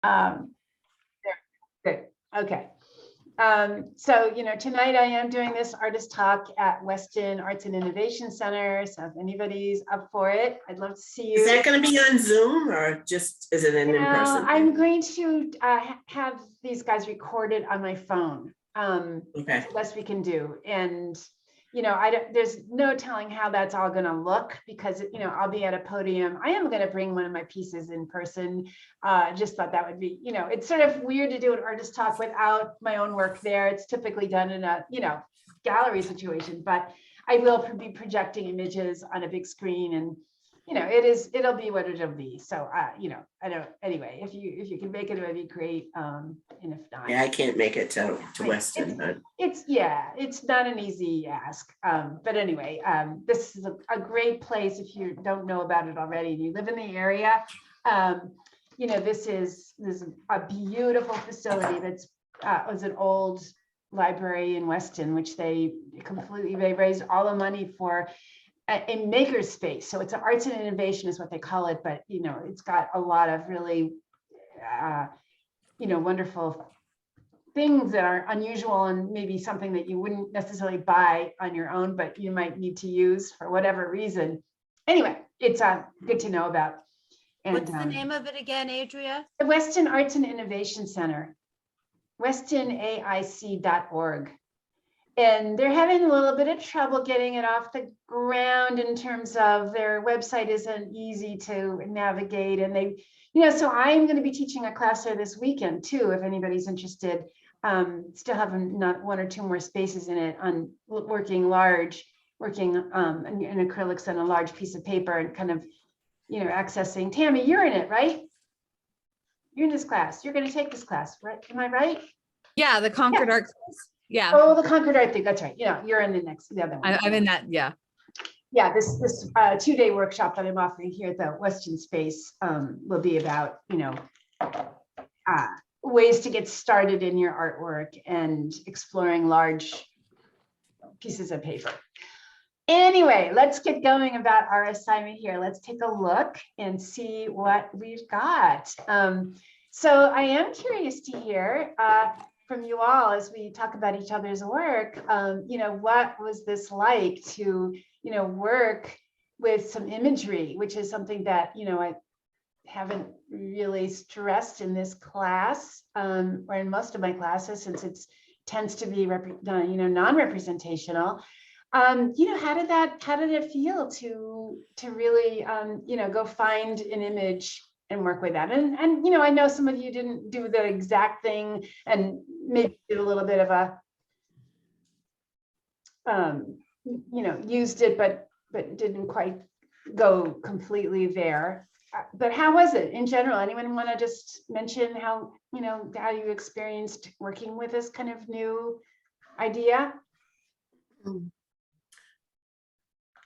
Um, Good. Okay. So, tonight I am doing this artist talk at Weston Arts and Innovation Center. So if anybody's up for it, I'd love to see you. Is that going to be on Zoom or just is it in person? I'm going to have these guys recorded on my phone. Okay. That's the best we can do. And there's no telling how that's all going to look because, I'll be at a podium. I am going to bring one of my pieces in person. Just thought that would be, it's sort of weird to do an artist talk without my own work there. It's typically done in a, gallery situation, but I will be projecting images on a big screen and, it'll be what it'll be. So, anyway, if you can make it, it would be great. And if not. Yeah, I can't make it to Weston, but it's not an easy ask. But anyway, this is a great place if you don't know about it already and you live in the area. This is a beautiful facility that's was an old library in Weston, which they raised all the money for a maker space. So it's an arts and innovation is what they call it, but it's got a lot of really wonderful things that are unusual and maybe something that you wouldn't necessarily buy on your own, but you might need to use for whatever reason. Anyway, it's good to know about. And what's the name of it again, Adria? The Weston Arts and Innovation Center, westonaic.org. And they're having a little bit of trouble getting it off the ground in terms of their website isn't easy to navigate. And they, so I'm going to be teaching a class there this weekend too, if anybody's interested. Still have not one or two more spaces in it on working in acrylics on a large piece of paper and kind of, accessing. Tammy, you're in it, right? You're in this class. You're going to take this class, right? Am I right? Yeah, the Concord Art class. Yeah. Oh, the Concord Art thing. That's right. You're in the other one. I'm in that. Yeah. Yeah. This 2-day workshop that I'm offering here at the Weston space will be about, ways to get started in your artwork and exploring large pieces of paper. Anyway, let's get going about our assignment here. Let's take a look and see what we've got. So I am curious to hear from you all as we talk about each other's work. What was this like to, work with some imagery, which is something that, I haven't really stressed in this class or in most of my classes since it tends to be non-representational. How did it feel to really, go find an image and work with that? And I know some of you didn't do the exact thing and maybe did a little bit of a, used it, but didn't quite go completely there. But how was it in general? Anyone want to just mention how you experienced working with this kind of new idea?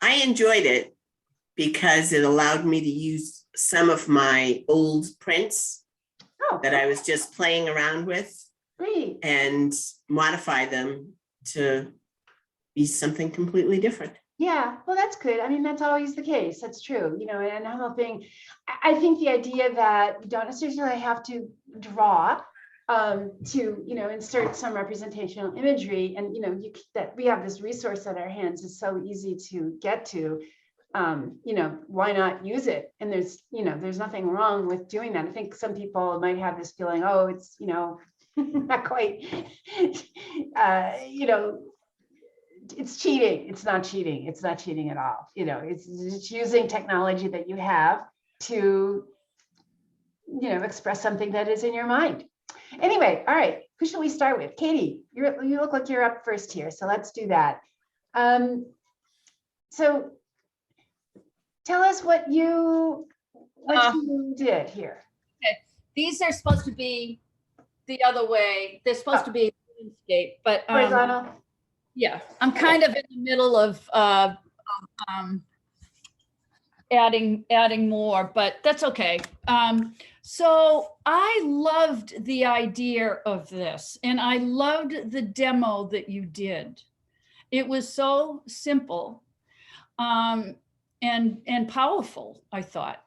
I enjoyed it because it allowed me to use some of my old prints that I was just playing around with. Great. And modify them to be something completely different. Yeah, well, that's good. I mean, that's always the case. That's true. And I'm hoping, I think the idea that you don't necessarily have to draw to, insert some representational imagery and, that we have this resource at our hands is so easy to get to, why not use it? And there's nothing wrong with doing that. I think some people might have this feeling, oh, it's, not quite, it's cheating. It's not cheating. It's not cheating at all. It's using technology that you have to, express something that is in your mind. Anyway, all right. Who should we start with? Katie, you look like you're up first here. So let's do that. So tell us what you did here. Okay. These are supposed to be the other way. They're supposed to be landscape, but horizontal. Yeah, I'm kind of in the middle of adding more, but that's okay. So I loved the idea of this, and I loved the demo that you did. It was so simple and powerful, I thought.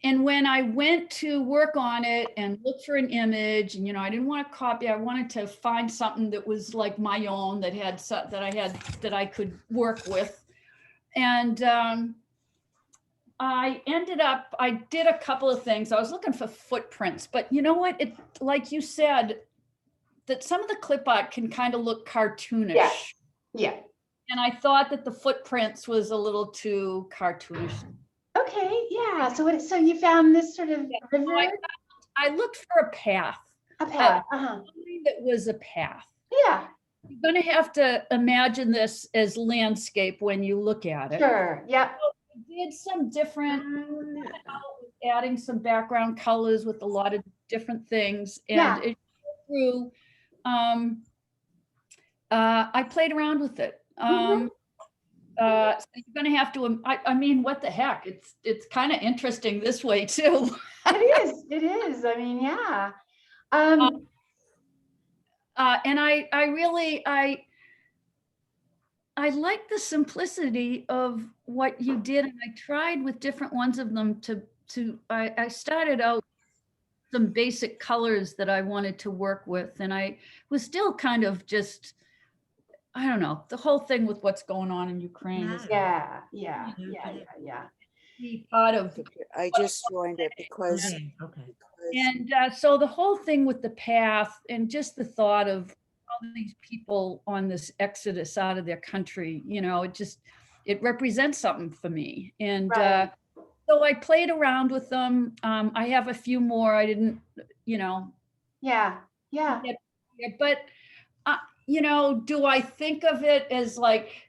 And when I went to work on it and look for an image, and I didn't want to copy, I wanted to find something that was like my own, that I could work with. And I did a couple of things. I was looking for footprints, but you know what? Like you said, that some of the clip art can kind of look cartoonish. Yeah. Yeah. And I thought that the footprints was a little too cartoonish. Okay, yeah. So you found this sort of river? I looked for a path. A path. Something that was a path. Yeah. You're going to have to imagine this as landscape when you look at it. Sure. Yeah. I did some different, adding some background colors with a lot of different things, and it grew. I played around with it. So you're going to have to, I mean, what the heck? It's kind of interesting this way too. It is. I mean, yeah. And I really like the simplicity of what you did. And I tried with different ones of them I started out some basic colors that I wanted to work with. And I was still kind of just, I don't know, the whole thing with what's going on in Ukraine is Yeah. part of. I just joined it because. And so the whole thing with the path and just the thought of all these people on this exodus out of their country, it represents something for me. And Right. So I played around with them. I have a few more. I didn't, Yeah. but do I think of it as like,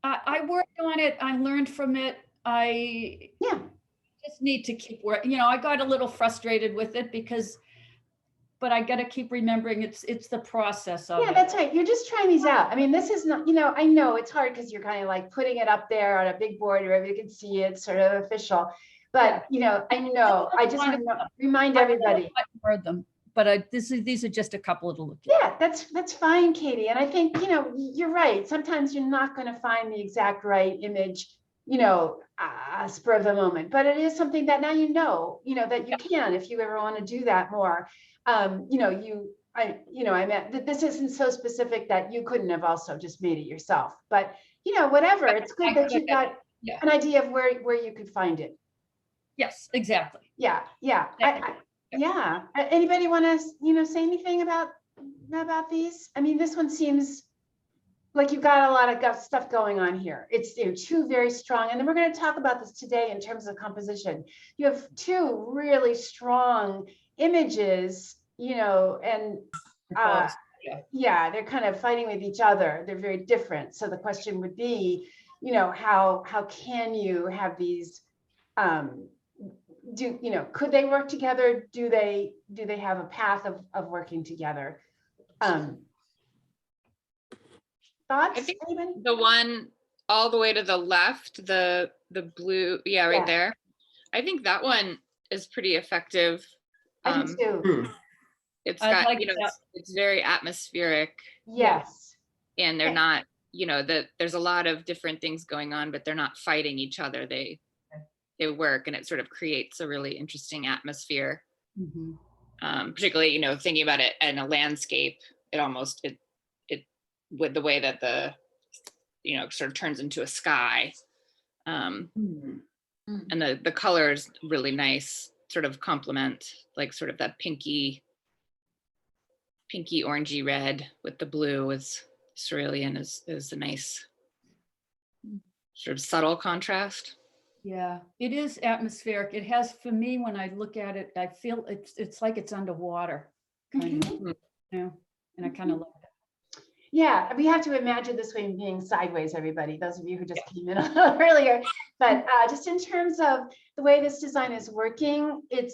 I worked on it, I learned from it. I just need to keep working. I got a little frustrated with it but I got to keep remembering it's the process of it. Yeah, that's right. You're just trying these out. I mean, this is not, I know it's hard because you're kind of like putting it up there on a big board where everybody can see it, sort of official. But, I know, I just want to remind everybody. Heard them, but these are just a couple to look at. Yeah, that's fine, Katie. And I think, you're right. Sometimes you're not going to find the exact right image, spur of the moment, but it is something that now that you can, if you ever want to do that more. I meant that this isn't so specific that you couldn't have also just made it yourself, but whatever, it's good that you've got an idea of where you could find it. Yes, exactly. Yeah. Anybody want to, say anything about these? I mean, this one seems like you've got a lot of stuff going on here. It's two very strong, and then we're going to talk about this today in terms of composition. You have two really strong images, and they're kind of fighting with each other. They're very different. So the question would be, how can you have these, could they work together? Do they have a path of working together? Thoughts? I think Anybody? the one all the way to the left, the blue, right there. I think that one is pretty effective. I do too. It's I got, like it's very atmospheric, Yes. and they're not, there's a lot of different things going on, but they're not fighting each other. They work, and it sort of creates a really interesting atmosphere. Particularly, thinking about it in a landscape, it with the way that the, sort of turns into a sky. And the color is really nice, sort of complement, like sort of that pinky orangey red with the blue is cerulean is a nice sort of subtle contrast. Yeah, it is atmospheric. It has, for me, when I look at it, I feel it's like it's underwater, kind of, and I kind of love it. Yeah, we have to imagine this way being sideways, everybody, those of you who just came in a little earlier. But just in terms of the way this design is working, it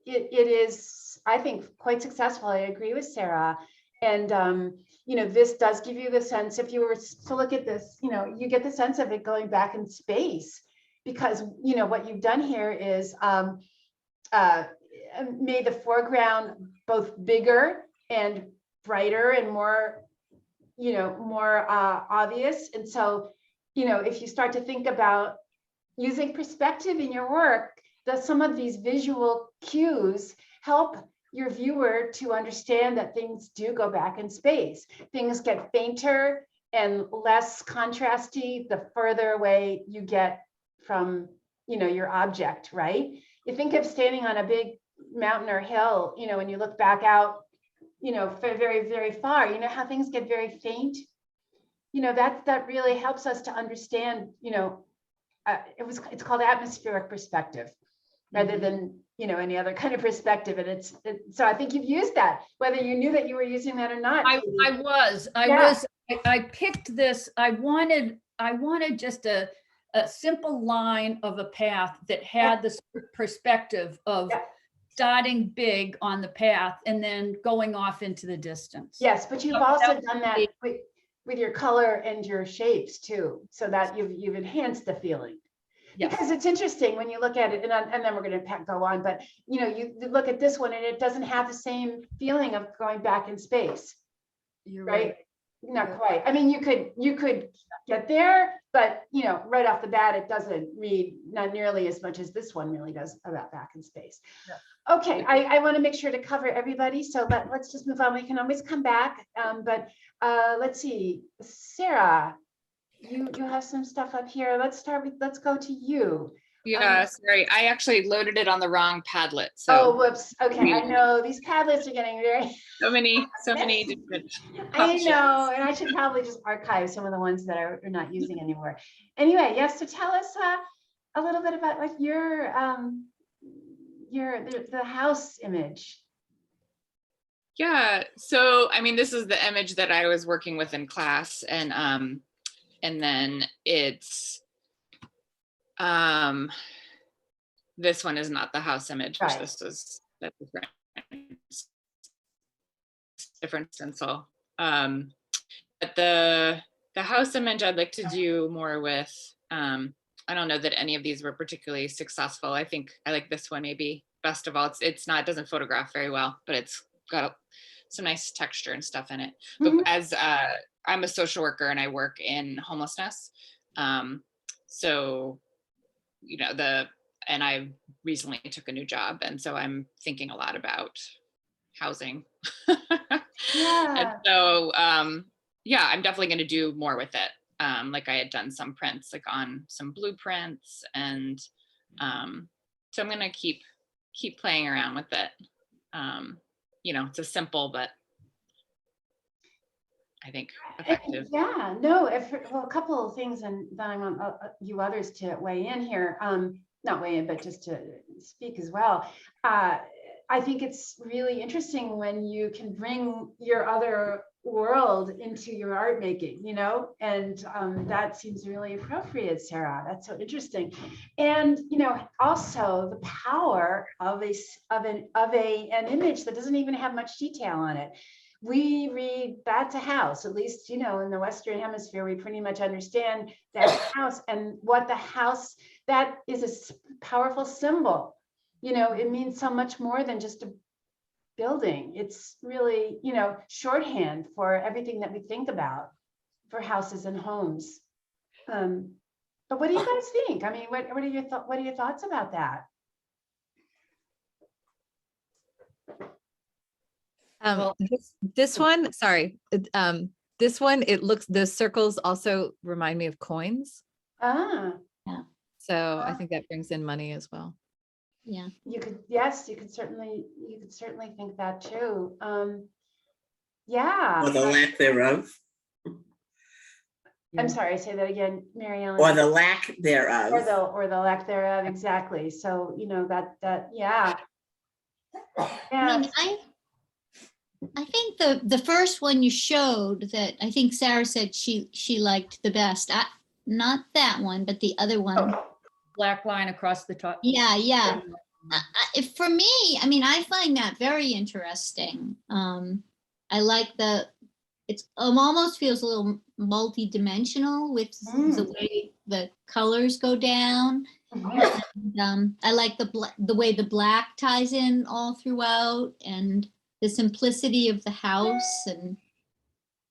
is, I think, quite successful. I agree with Sarah. And, this does give you the sense, if you were to look at this, you get the sense of it going back in space, because, what you've done here is made the foreground both bigger and brighter and more obvious. And so, if you start to think about using perspective in your work, that some of these visual cues help your viewer to understand that things do go back in space. Things get fainter and less contrasty the further away you get from, your object, right? You think of standing on a big mountain or hill, when you look back out, very, very far, how things get very faint. That really helps us to understand, it's called atmospheric perspective rather than, any other kind of perspective. And so I think you've used that, whether you knew that you were using that or not. I picked this. I wanted just a simple line of a path that had this perspective of starting big on the path and then going off into the distance. Yes, but you've also done that with your color and your shapes too, so that you've enhanced the feeling. Yes. Because it's interesting when you look at it, and then we're going to go on, but you look at this one and it doesn't have the same feeling of going back in space. You're right. Not quite. I mean, you could get there, but right off the bat, it doesn't read not nearly as much as this one really does about back in space. Yeah. Okay, I want to make sure to cover everybody, so let's just move on. We can always come back, but let's see, Sarah, you have some stuff up here. Let's go to you. Yeah, sorry, I actually loaded it on the wrong Padlet. So oh, whoops. Okay, I know these Padlets are getting very so many different I options. know, and I should probably just archive some of the ones that are not using anymore. Anyway, yes, so tell us a little bit about like the house image. Yeah, so I mean, this is the image that I was working with in class, and then it's this one is not the house image. Right. That's different stencil. But the house image I'd like to do more with. I don't know that any of these were particularly successful. I think I like this one maybe best of all. It doesn't photograph very well, but it's got some nice texture and stuff in it. Mm-hmm. But as I'm a social worker and I work in homelessness, so and I recently took a new job, and so I'm thinking a lot about housing. Yeah. And so I'm definitely going to do more with it. Like I had done some prints, like on some blueprints, and so I'm going to keep playing around with it. It's a simple, but I think effective. Yeah, no, a couple of things, and then I want you others to weigh in here. Not weigh in, but just to speak as well. I think it's really interesting when you can bring your other world into your art making, and that seems really appropriate, Sarah. That's so interesting. And also the power of an image that doesn't even have much detail on it. We read that's a house, at least, in the Western Hemisphere, we pretty much understand that's a house, and what the house, that is a powerful symbol. It means so much more than just a building. It's really, shorthand for everything that we think about for houses and homes. But what do you guys think? I mean, what are your thoughts about that? This one, sorry. This one, the circles also remind me of coins. Yeah. So I think that brings in money as well. Yeah. You could certainly think that too. Yeah. Or the lack thereof. I'm sorry, say that again, Mary Ellen. Or the lack thereof. Or the lack thereof, exactly. So, yeah. I mean, I think the first one you showed that I think Sarah said she liked the best. Not that one, but the other one. Black line across the top. Yeah. For me, I mean, I find that very interesting. I like it almost feels a little multi-dimensional with the way the colors go down. And, I like the way the black ties in all throughout, and the simplicity of the house. And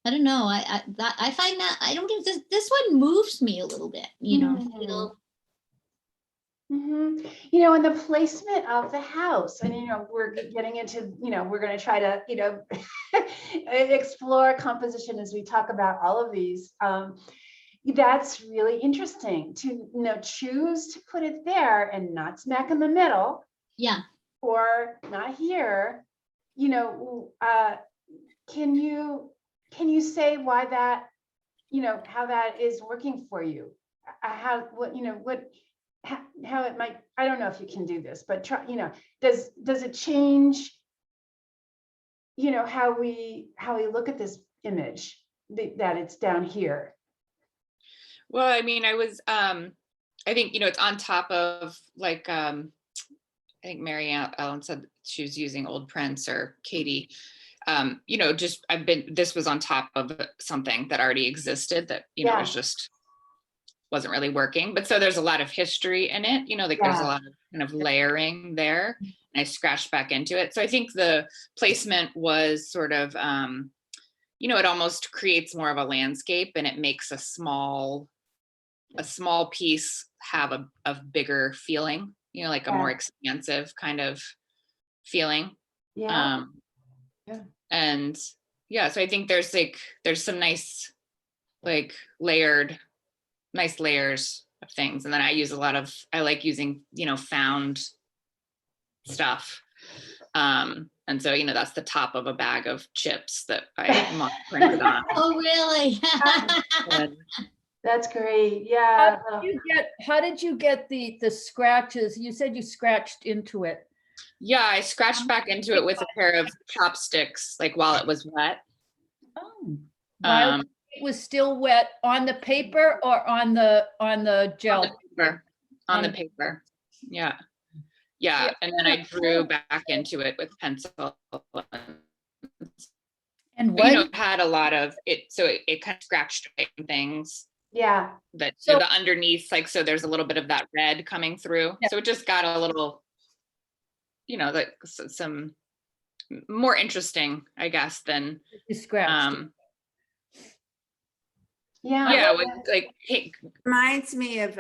I don't know, I find that, I don't know, this one moves me a little bit, You know, and the placement of the house, and, you know, we're getting into, you know, we're going to try to, you know, explore composition as we talk about all of these. That's really interesting to, you know, choose to put it there and not smack in the middle Yeah. or not here. You know, can you say why that, you know, how that is working for you? How, what, you know, what, how it might, I don't know if you can do this, but try, you know, does it change, you know, how we look at this image, that it's down here? Well, I mean, I think, you know, it's on top of like, I think Mary Ellen said she was using old prints, or Katie, you know, just, this was on top of something that already existed that, you know, was just, wasn't really working. But so there's a lot of history in it, you know, like there's a lot of kind of layering there, and I scratched back into it. So I think the placement was sort of, you know, it almost creates more of a landscape, and it makes a small piece have a bigger feeling, you know, like a more expansive kind of feeling. And yeah, so I think there's some nice, like nice layers of things. And then I like using, you know, found stuff. And so, you know, that's the top of a bag of chips that I printed on. Oh, really? That's great. Yeah. How did you get the scratches? You said you scratched into it. Yeah, I scratched back into it with a pair of chopsticks, like while it was wet. Oh, while it was still wet on the paper or on the gel? On the paper. Yeah. Yeah. And then I drew back into it with pencil. And you know, it had a lot of it, so it kind of scratched things. Yeah. That so the underneath, like, so there's a little bit of that red coming through. So it just got a little, you know, like some more interesting, I guess, than yeah, like reminds me of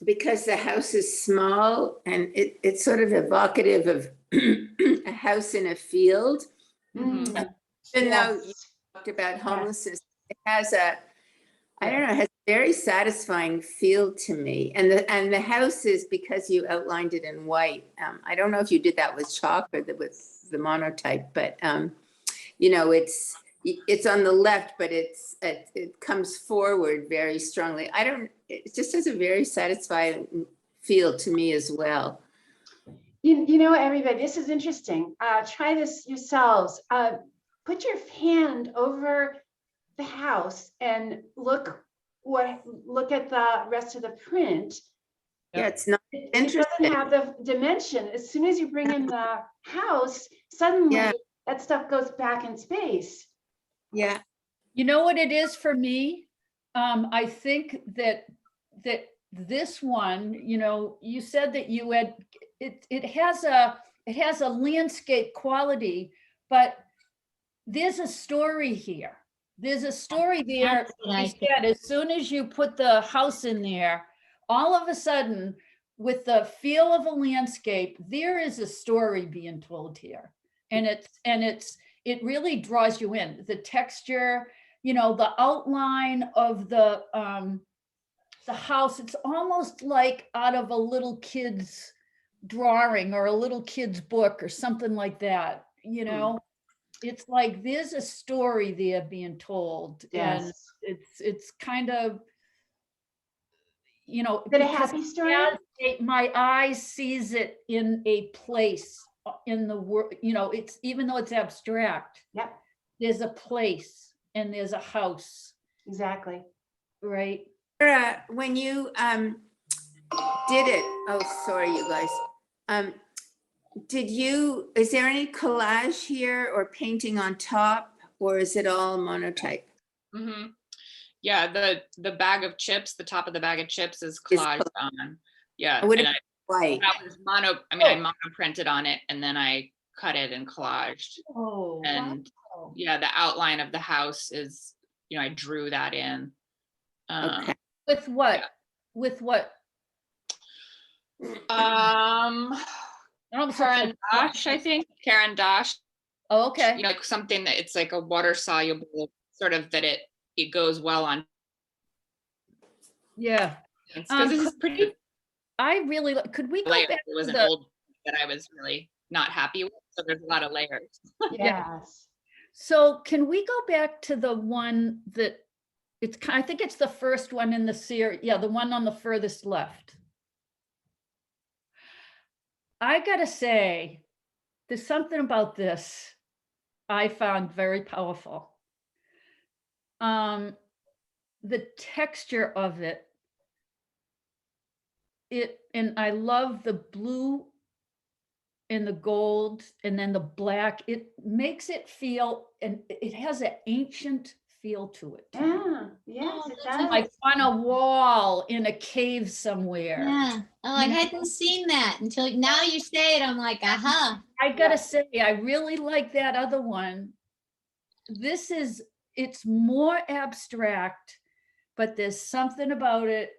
because the house is small and it's sort of evocative of a house in a field. Even though you talked about homelessness, it has I don't know, it has a very satisfying feel to me. And the house is, because you outlined it in white. I don't know if you did that with chalk or with the monotype, but you know, it's on the left, but it comes forward very strongly. It just has a very satisfying feel to me as well. You know, everybody, this is interesting. Try this yourselves. Put your hand over the house and look at the rest of the print. Yeah, it's not interesting. It doesn't have the dimension. As soon as you bring in the house, suddenly that stuff goes back in space. Yeah. You know what it is for me? I think that this one, you know, you said that you had it has a landscape quality, but there's a story here. There's a story there. As soon as you put the house in there, all of a sudden, with the feel of a landscape, there is a story being told here. And it really draws you in. The texture, you know, the outline of the house, it's almost like out of a little kid's drawing or a little kid's book or something like that, you know. It's like there's a story there being told. And it's kind of, you know, is it a happy story? My eye sees it in a place in the world, you know, it's, even though it's abstract, there's a place and there's a house. Exactly. Right. When you did it, oh, sorry, you guys. Is there any collage here or painting on top, or is it all monotype? Yeah, the bag of chips, the top of the bag of chips is collaged on. Yeah. White. That was I mono printed on it, and then I cut it and collaged. Oh, and yeah, the outline of the house is, you know, I drew that in. Okay. With what? With what? Um, don't know if it's Karen like- Dosh, I think, Karen Dosh, Oh, okay. you know, like something that it's like a water soluble, sort of that it goes well on. Yeah. Because this is pretty I really, could we go layered. back It was to an the, old that I was really not happy with. So there's a lot of layers. Yes. so can we go back to the one that I think it's the first one in the series. Yeah, the one on the furthest left. I gotta say, there's something about this I found very powerful. The texture of it, and I love the blue and the gold and then the black. It makes it feel, and it has an ancient feel to it. Yeah, yes, Oh, it that's does. Like on a wall in a cave somewhere. Yeah. Oh, I You know? hadn't seen that until now you say it. I'm like, aha. I gotta say, I really like that other one. It's more abstract, but there's something about it.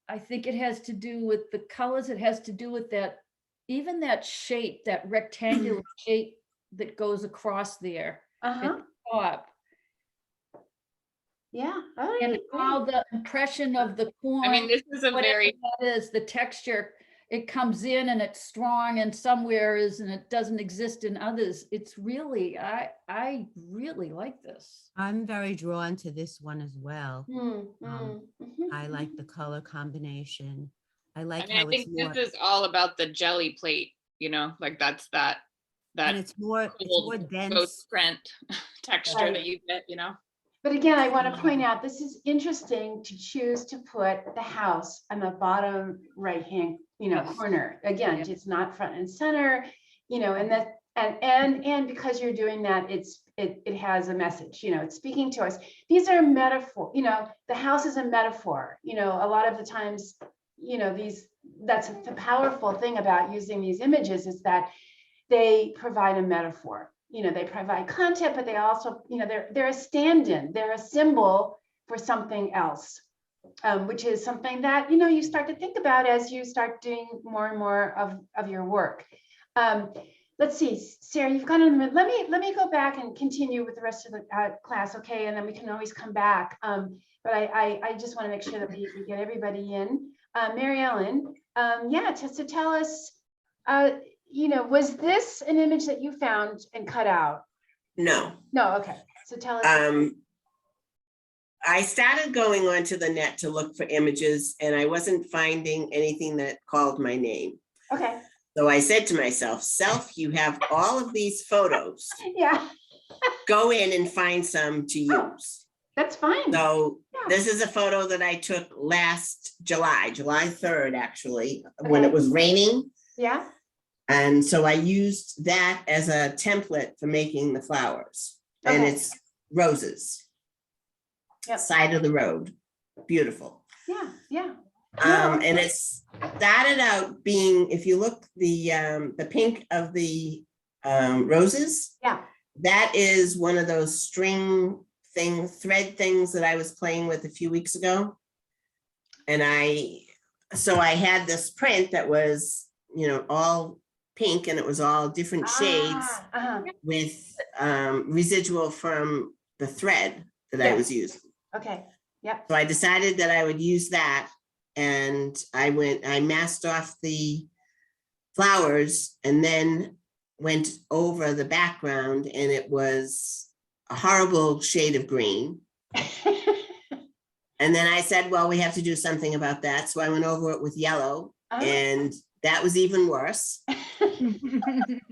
I think it has to do with the colors. It has to do with that, even that shape, that rectangular shape that goes across there at Uh-huh, the top. yeah. Oh, And I how agree. the impression of the corn. I mean, this is a whatever very, that is, the texture, it comes in and it's strong and somewhere is, and it doesn't exist in others. It's really, I really like this. I'm very drawn to this one as well. Mm, mm, mhm. I like the color combination. I I like mean, I how it's think more, this is all about the jelly plate, you know, like that's that and it's more cool dense. ghost print texture Right. that you get, you know? But again, I want to point out, this is interesting to choose to put the house on the bottom right-hand, Yes. corner. Again, Yeah. it's not front and center, and that, and because you're doing that, it has a message, it's speaking to us. These are metaphor, the house is a metaphor, a lot of the times, that's the powerful thing about using these images is that they provide a metaphor. They provide content, but they also, they're a stand-in, they're a symbol for something else, which is something that, you start to think about as you start doing more and more of your work. Let's see, Sarah, you've gone in the minute. Let me go back and continue with the rest of the class, okay? And then we can always come back. But I just want to make sure that we get everybody in. Mary Ellen, to tell us, was this an image that you found and cut out? No. No, okay. So tell us. I started going onto the net to look for images and I wasn't finding anything that called my name. Okay. So I said to myself, Self, you have all of these photos. Yeah, Go in and find some to use. that's fine. So Yeah. this is a photo that I took last July 3rd, actually, when it Okay. was raining. Yeah. And so I used that as a template for making the flowers. And Okay. it's roses. Yep. Side of the road. Beautiful. Yeah. Yeah. And it's started out being, if you look, the pink of the roses, Yeah. that is one of those string thread things that I was playing with a few weeks ago. And so I had this print that was, all pink and it was all different shades with residual from the thread that I Yeah. was using. Okay. Yep. So I decided that I would use that. And I masked off the flowers and then went over the background and it was a horrible shade of green. And then I said, well, we have to do something about that. So I went over it with yellow and that was even worse.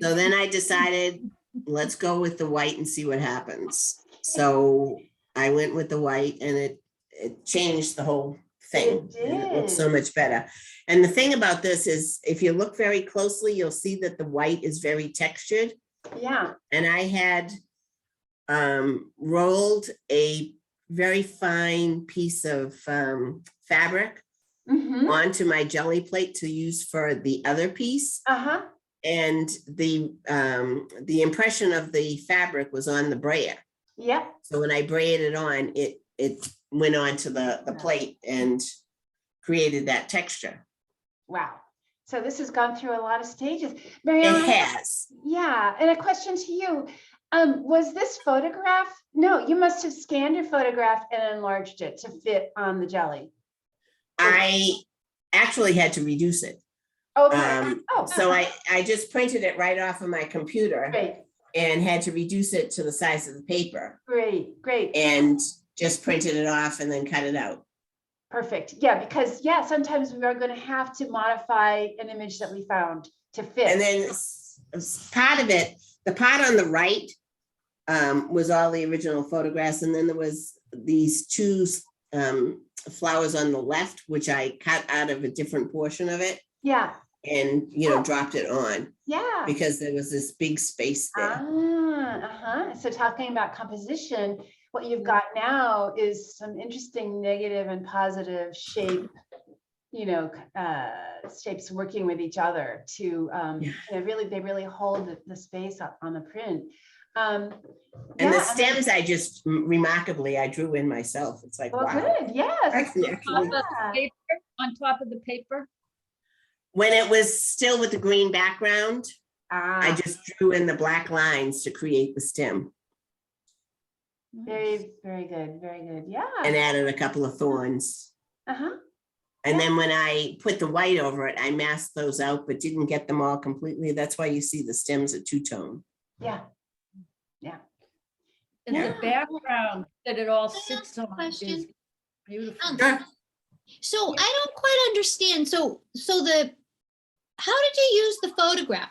So then I decided, let's go with the white and see what happens. So I went with the white and it changed the whole thing. It And it looks so did. much better. And the thing about this is if you look very closely, you'll see that the white is very textured. Yeah. And I had rolled a very fine piece of fabric Mm-hmm. onto my jelly plate to use for the other piece. Uh-huh. And the impression of the fabric was on the brayer. Yep. So when I braided it on, it went onto the plate and created that texture. Wow. So this has gone through a lot of stages. Mary It Ellen, has. yeah, and a question to you. Was this photograph? No, you must have scanned your photograph and enlarged it to fit on the jelly. I actually had to reduce it. Okay. Oh, So I just printed it right off of my computer great, and had to reduce it to the size of the paper great, great. and just printed it off and then cut it out. Perfect. Yeah, because yeah, sometimes we are going to have to modify an image that we found to fit. And then part of it, the part on the right was all the original photographs. And then there was these two flowers on the left, which I cut out of a different portion of it Yeah, and, dropped it on yeah. because there was this big space there. So talking about composition, what you've got now is some interesting negative and positive shape, shapes working with each other to they really hold the space up on the print. And the stems, I just remarkably, I drew in myself. It's like, Well, wow. good. Yes. I can actually- On top of the paper? When it was still with the green background, I Ah, just drew in the black lines to create the stem very, very good. Very good. Yeah. and added a couple of thorns. Uh-huh. And then when I put the white over it, I masked those out, but didn't get them all completely. That's why you see the stems are two-tone. Yeah. And the Yeah. background that it all Can I sits ask a on is question? beautiful. Sure. So I don't quite understand. How did you use the photograph?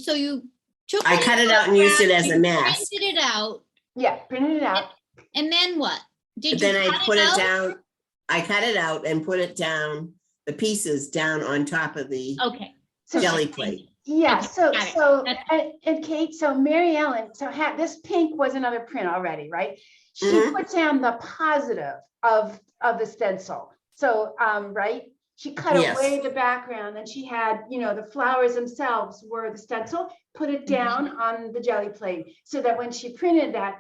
So you took. I the cut it out and used it photograph, as a you mask. Printed it out, Yeah. Printed it out. and then what? But Did you then I cut put it out? down, I cut it out and put it down, the pieces down on top of the Okay. So jelly Thank plate. you. yeah, Okay, so, got it. so, That's- and Kate, so Mary Ellen, this pink was another print already, right? She Mhm. put down the positive of the stencil. So, right? She cut Yes. away the background and she had, the flowers themselves were the stencil, put it down on the jelly plate so that when she printed that,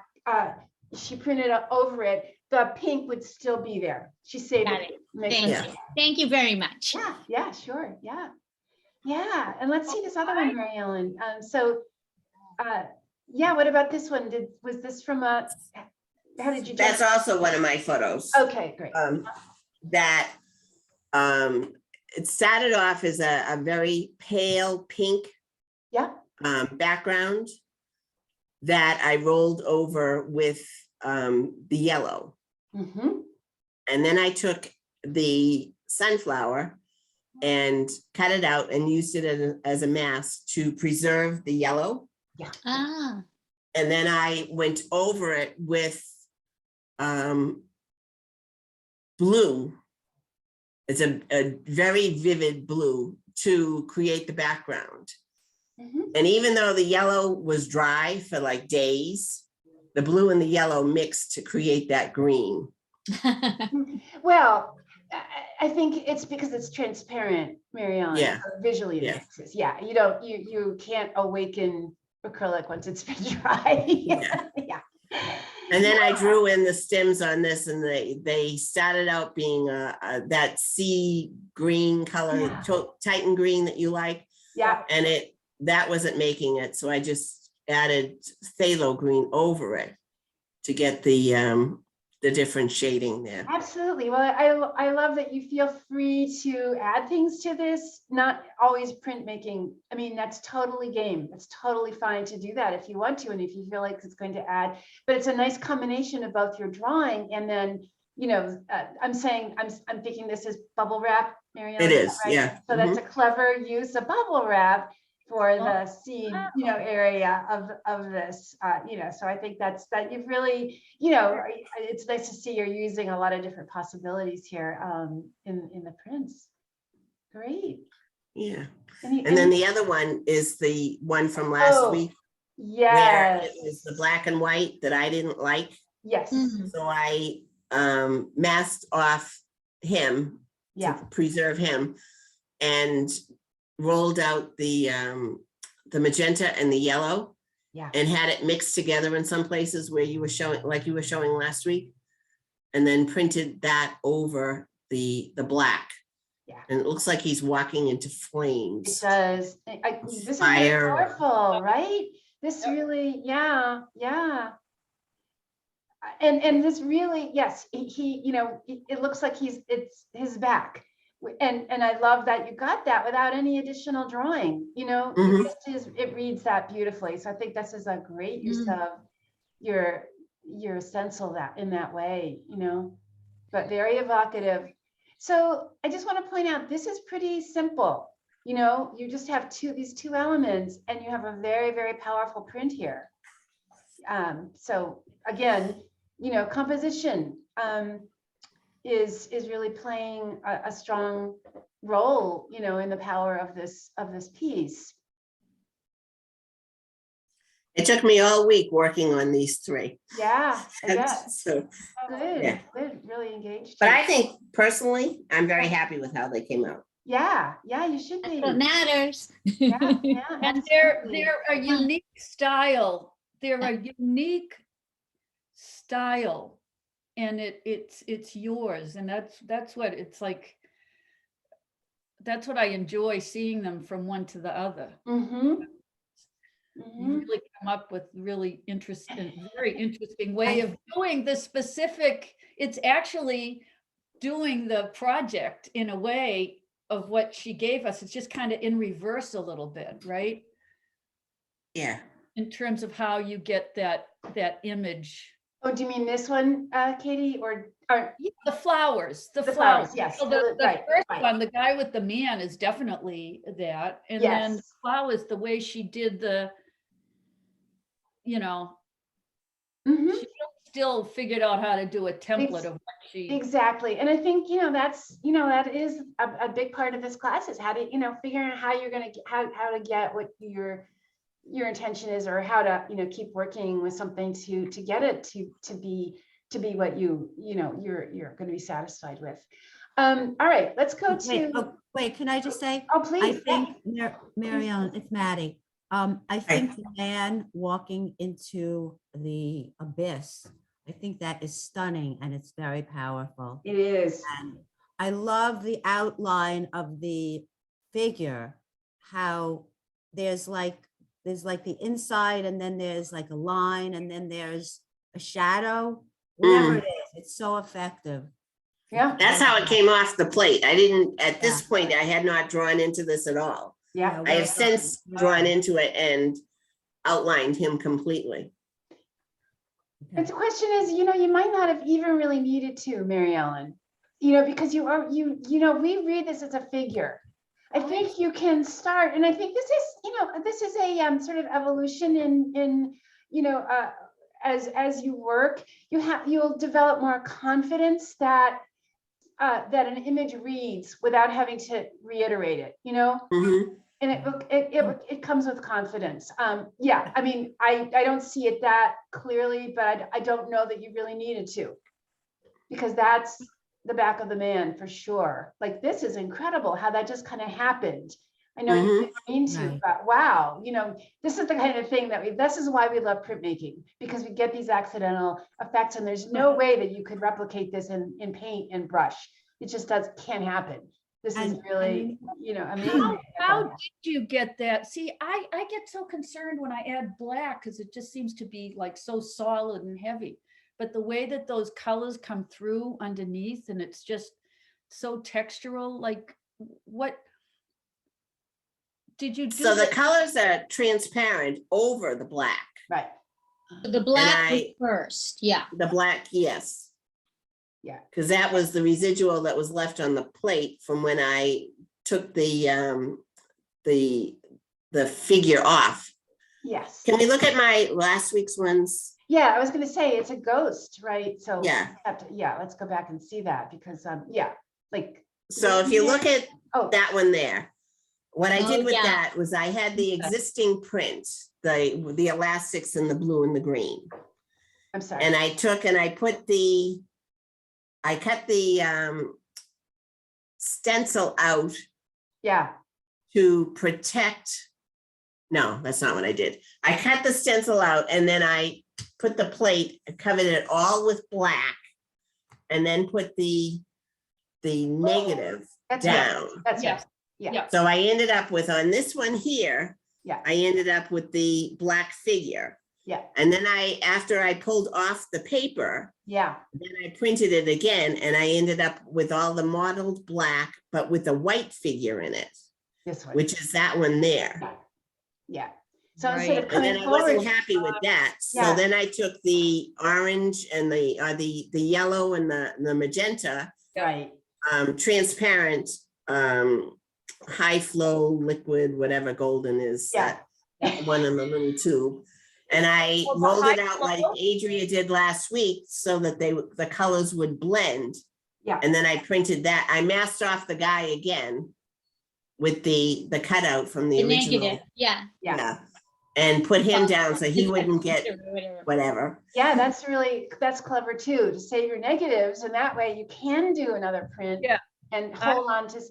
she printed over it, the pink would still be there. She saved Got it. Makes Thank sense. you. Thank you very much. Yeah, sure, yeah. Yeah, and let's see this other one, Mary Ellen. Yeah, what about this one? Was this from how did you? That's also one of my photos. Okay, great. That it started off as a very pale pink Yeah, background that I rolled over with the yellow. mm-hmm, And then I took the sunflower and cut it out and used it as a mask to preserve the yellow. Ah, And then I went over it with blue. It's a very vivid blue to create the background. mm-hmm. And even though the yellow was dry for like days, the blue and the yellow mixed to create that green. Well, I think it's because it's transparent, Mary Ellen. Yeah. So visually it Yeah. mixes. Yeah, you can't awaken acrylic once it's been dry. Yeah. Yeah. And then I drew in the stems on this, and they started out being that sea green color, Yeah. Titan green that you like, Yeah, and that wasn't making it, so I just added phthalo green over it to get the different shading there. absolutely. Well, I love that you feel free to add things to this, not always printmaking. I mean, that's totally game. It's totally fine to do that if you want to, and if you feel like it's going to add, but it's a nice combination of both your drawing and then, I'm thinking this is bubble wrap, Mary Ellen, It is, right? yeah. So that's a clever use of bubble wrap for the seed, wow. area of this, so I think that you've really, it's nice to see you're using a lot of different possibilities here, in the prints. Great. Yeah. Any- And then any- the other one is the one from last Oh, week, where Yes, it was the black and white that I didn't like. yes, Mhm. So I masked off him yeah, to preserve him and rolled out the magenta and the yellow yeah, and had it mixed together in some places where you were showing, like you were showing last week, and then printed that over the black Yeah. And it looks like he's walking into It flames. does. This is really Fire. powerful, right? This really, yeah, yeah. And this really, yes, he, you know, it looks like it's his back. And I love that you got that without any additional drawing, you know, Mhm. it just is, it reads that beautifully. So I think this is a great use Mm. of your stencil that in that way, you know, but very evocative. So I just want to point out, this is pretty simple. You know, you just have these two elements and you have a very, very powerful print here. So again, you know, composition is really playing a strong role, you know, in the power of this piece. It took me all week working on these three. Yeah, I guess. So, Good, yeah. good, really engaged. but you. I think personally, I'm very happy with how they came out. Yeah, you should That's be. what matters. Yeah, And absolutely. they're a unique style. They're a unique style, and it's yours, and that's what it's like. That's what I enjoy, seeing them from one to the other. Mm-hmm. You really come up with really interesting, very interesting way of doing the specific. It's actually doing the project in a way of what she gave us. It's just kind of in reverse a little bit, right? Yeah. In terms of how you get that image. Oh, do you mean this one, Katie, or Yeah, the flowers, the flowers, flowers. yes, So the- the right, first right. one, the guy with the man, is definitely that. And then yes, flowers, the way she did the, you know, Mhm. she still figured out how to do a template of what she. Exactly. And I think, you know, that is a big part of this class, is how to, you know, figuring out how you're going to, how to get what your intention is, or how to, you know, keep working with something to get it to be what you know, you're going to be satisfied with. All right, let's go to, Wait, can I just say? oh, I please. think, Mary Ellen, it's Maddie. I think the man walking into the abyss, I think that is stunning and it's very powerful. It is. And I love the outline of the figure, how there's like the inside, and then there's like a line, and then there's a shadow, whatever it is, it's so effective. Yeah. That's how it came off the plate. I didn't, at this Yeah. point, I had not drawn into this at all. Yeah. I have since drawn into it and outlined him completely. But the question is, you know, you might not have even really needed to, Mary Ellen, you know, because you know, we read this as a figure. I think you can start, and I think this is, you know, this is a sort of evolution in you know, as you work, you'll develop more confidence that that an image reads without having to reiterate it, you know. Mhm. And it comes with confidence. Yeah, I mean, I don't see it that clearly, but I don't know that you really needed to, because that's the back of the man for sure. Like, this is incredible how that just kind of happened. I know you didn't mean to, Right. but wow, you know, this is the kind of thing that this is why we love printmaking, because we get these accidental effects, and there's no way that you could replicate this in paint and brush. It just can't happen. This is And- really, you know, amazing. How did you get that? See, I get so concerned when I add black, because it just seems to be like so solid and heavy. But the way that those colors come through underneath, and it's just so textural, like, what did you do? So the that- colors are transparent over the black. Right. The black was I- first, yeah. The black, yes. Yeah. Because that was the residual that was left on the plate from when I took the figure off. Yes. Can we look at my last week's ones? Yeah, I was gonna say it's a ghost, right? So Yeah. let's go back and see that, because yeah, like, So if you look at oh, that one there, what I Oh, did with yeah. that was I had the existing print, the elastics in the blue and the green. I'm sorry. And I took and I cut the stencil out Yeah, to protect. No, that's not what I did. I cut the stencil out and then I put the plate, covered it all with black, and then put the the negative That's yes. down. That's Yes. yes. Yeah. So I ended up with, on this one here, Yeah. I ended up with the black figure. Yeah. And then after I pulled off the paper, Yeah. then I printed it again and I ended up with all the mottled black, but with a white figure in it, This one. which is that one there. Yeah. Yeah. So Right. instead of And coming then I wasn't forward, happy with that. So Yeah. then I took the orange and the yellow and the magenta, right. transparent, high flow liquid, whatever golden is, Yeah. that one in the little tube. And I Well, the rolled it high out like flow- Adria did last week so that the colors would blend. Yeah. And then I printed that. I masked off the guy again with the cutout from the The original. negative, yeah. Yeah. And put him down so he wouldn't get whatever. Yeah, that's clever too, to save your negatives, and that way you can do another print. Yeah. And hold on to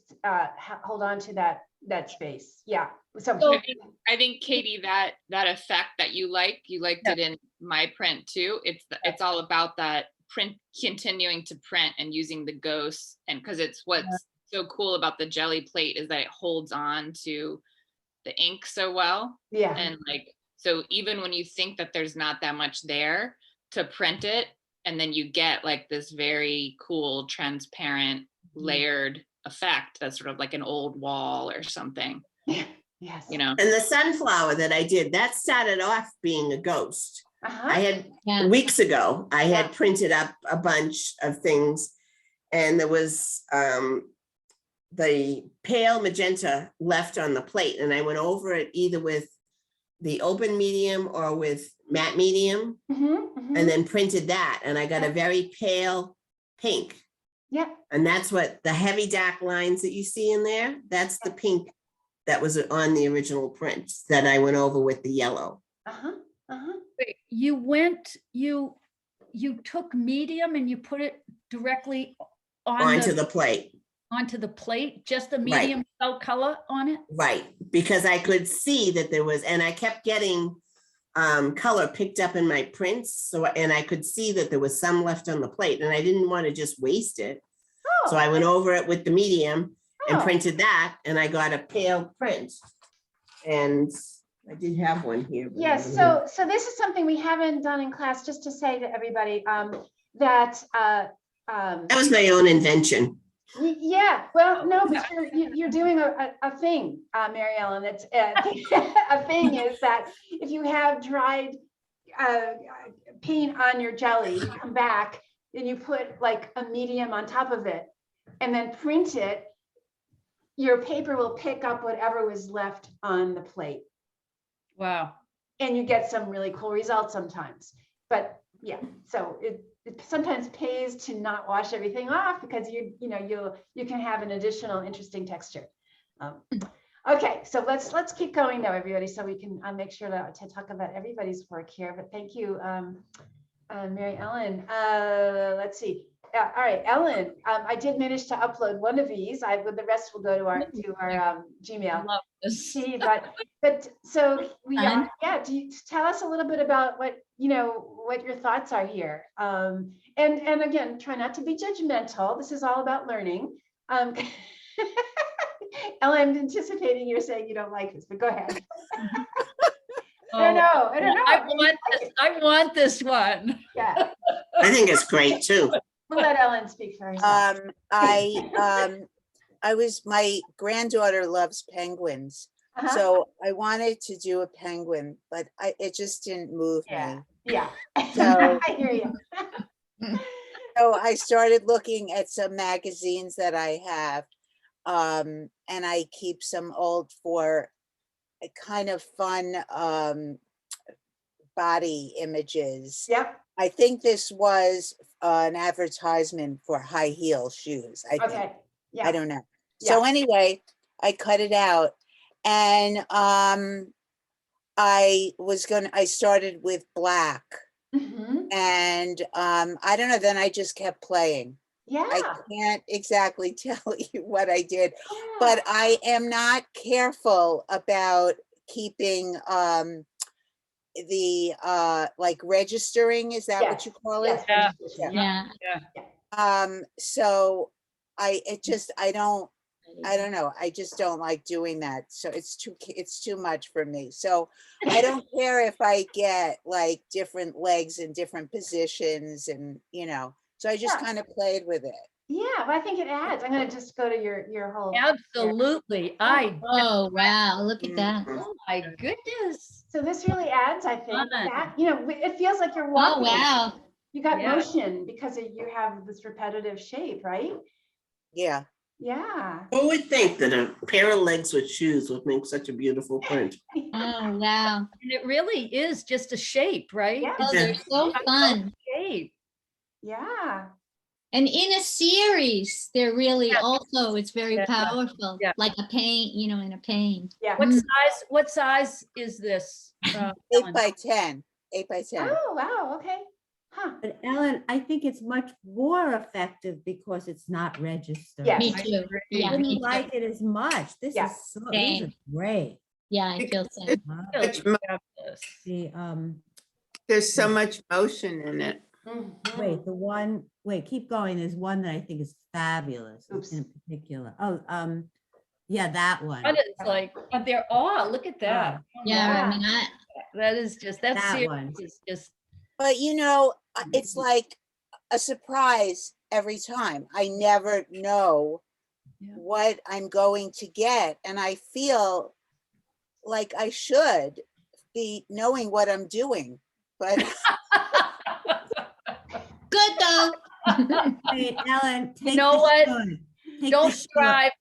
that space. Yeah. So So- I think Katie, that effect that you liked it in my print too. It's all about that print, continuing to print and using the ghosts. And because it's what's so cool about the jelly plate is that it holds on to the ink so well. yeah. And like, so even when you think that there's not that much there to print it, and then you get like this very cool, transparent, layered effect that's sort of like an old wall or something, Yes. you know? And the sunflower that I did, that started off being a ghost. Uh-huh. I had Yeah. weeks ago, I Yeah. had printed up a bunch of things and there was the pale magenta left on the plate and I went over it either with the open medium or with matte medium Mhm, mhm. and then printed that and I got a very pale pink. Yeah. And that's what the heavy dark lines that you see in there, that's the pink that was on the original print that I went over with the yellow. Uh-huh. Uh-huh. Wait, you took medium and you put it directly Onto the plate. onto the plate, just the medium without color on it? Right, because I could see that there was, and I kept getting color picked up in my prints. So, and I could see that there was some left on the plate and I didn't want to just waste it. Oh, So I went over it with the medium and oh, printed that and I got a pale print. And I did have one here. but I Yes, don't so this is something we haven't done in class, just to say to everybody, that That was my own invention. yeah, well, no, but you're doing a thing, Mary Ellen. It's a thing is that if you have dried paint on your jelly, you come back, then you put like a medium on top of it and then print it, your paper will pick up whatever was left on the plate. Wow. And you get some really cool results sometimes. But yeah, so it sometimes pays to not wash everything off because you can have an additional interesting texture. Okay, so let's keep going now, everybody, so we can make sure to talk about everybody's work here. But thank you, Mary Ellen. Let's see. All right, Ellen, I did manage to upload one of these. The rest will go to our I Gmail. love this. See, but so we Fun. do you tell us a little bit about what your thoughts are here, and again, try not to be judgmental. This is all about learning. Ella, I'm anticipating you're saying you don't like this, but go ahead. I don't know. I want this one. Yeah, I think it's great too. we'll let Ellen speak for herself. My granddaughter loves penguins, Uh-huh. so I wanted to do a penguin, but it just didn't move Yeah. me. Yeah, So- I hear you. So I started looking at some magazines that I have, and I keep some old for a kind of fun body images. Yep. I think this was an advertisement for high heel shoes. I think. Okay. Yeah. I don't know. So anyway, I cut it out and I started with black Mhm. and I don't know, then I just kept playing. Yeah. I can't exactly tell you what I did, but I am not careful about keeping the like registering, is that what you call it? Yes. Yeah. Yeah. So I don't know. I just don't like doing that. So it's too much for me. So I don't care if I get like different legs in different positions and, so I just Yeah. kind of played with it. Yeah, but I think it adds. I'm gonna just go to your whole. Absolutely. Oh, wow, look at Mm. that. Oh my goodness. So this really adds, I think, Fun. that, it feels like you're Oh, walking. wow. You got Yeah. motion because you have this repetitive shape, right? Yeah. Yeah. Who would think that a pair of legs with shoes would make such a beautiful print? Oh, wow. And it really is just a shape, right? Yeah. Oh, It's they're so a fun. shape. Yeah. And in a series, they're really Yeah. also, it's very Yeah. powerful, Yeah. like a paint, in a paint. Yeah. What size is this? 8 Ellen? by 10, 8 by 10. Oh, wow. Okay. Huh. But Ellen, I think it's much more effective because it's not registered. Yes. Me I too. agree. Yeah, I me didn't too. like it as much. This Yeah. is so, these are Same. great. Yeah, I feel Because same. Wow. Really Much mo- fabulous. The, There's so much motion in it. Mhm. keep going. There's one that I think is fabulous Oops. in particular. Oh, yeah, that one. But it's like, but they're all, look at that. Oh, Yeah, Yeah. I mean, That is just, that That series one. is just, But it's like a surprise every time. I never know Yeah. what I'm going to get. And I feel like I should be knowing what I'm doing, but good though. Wait, Ellen, take know the what? short. Take don't the short. strive,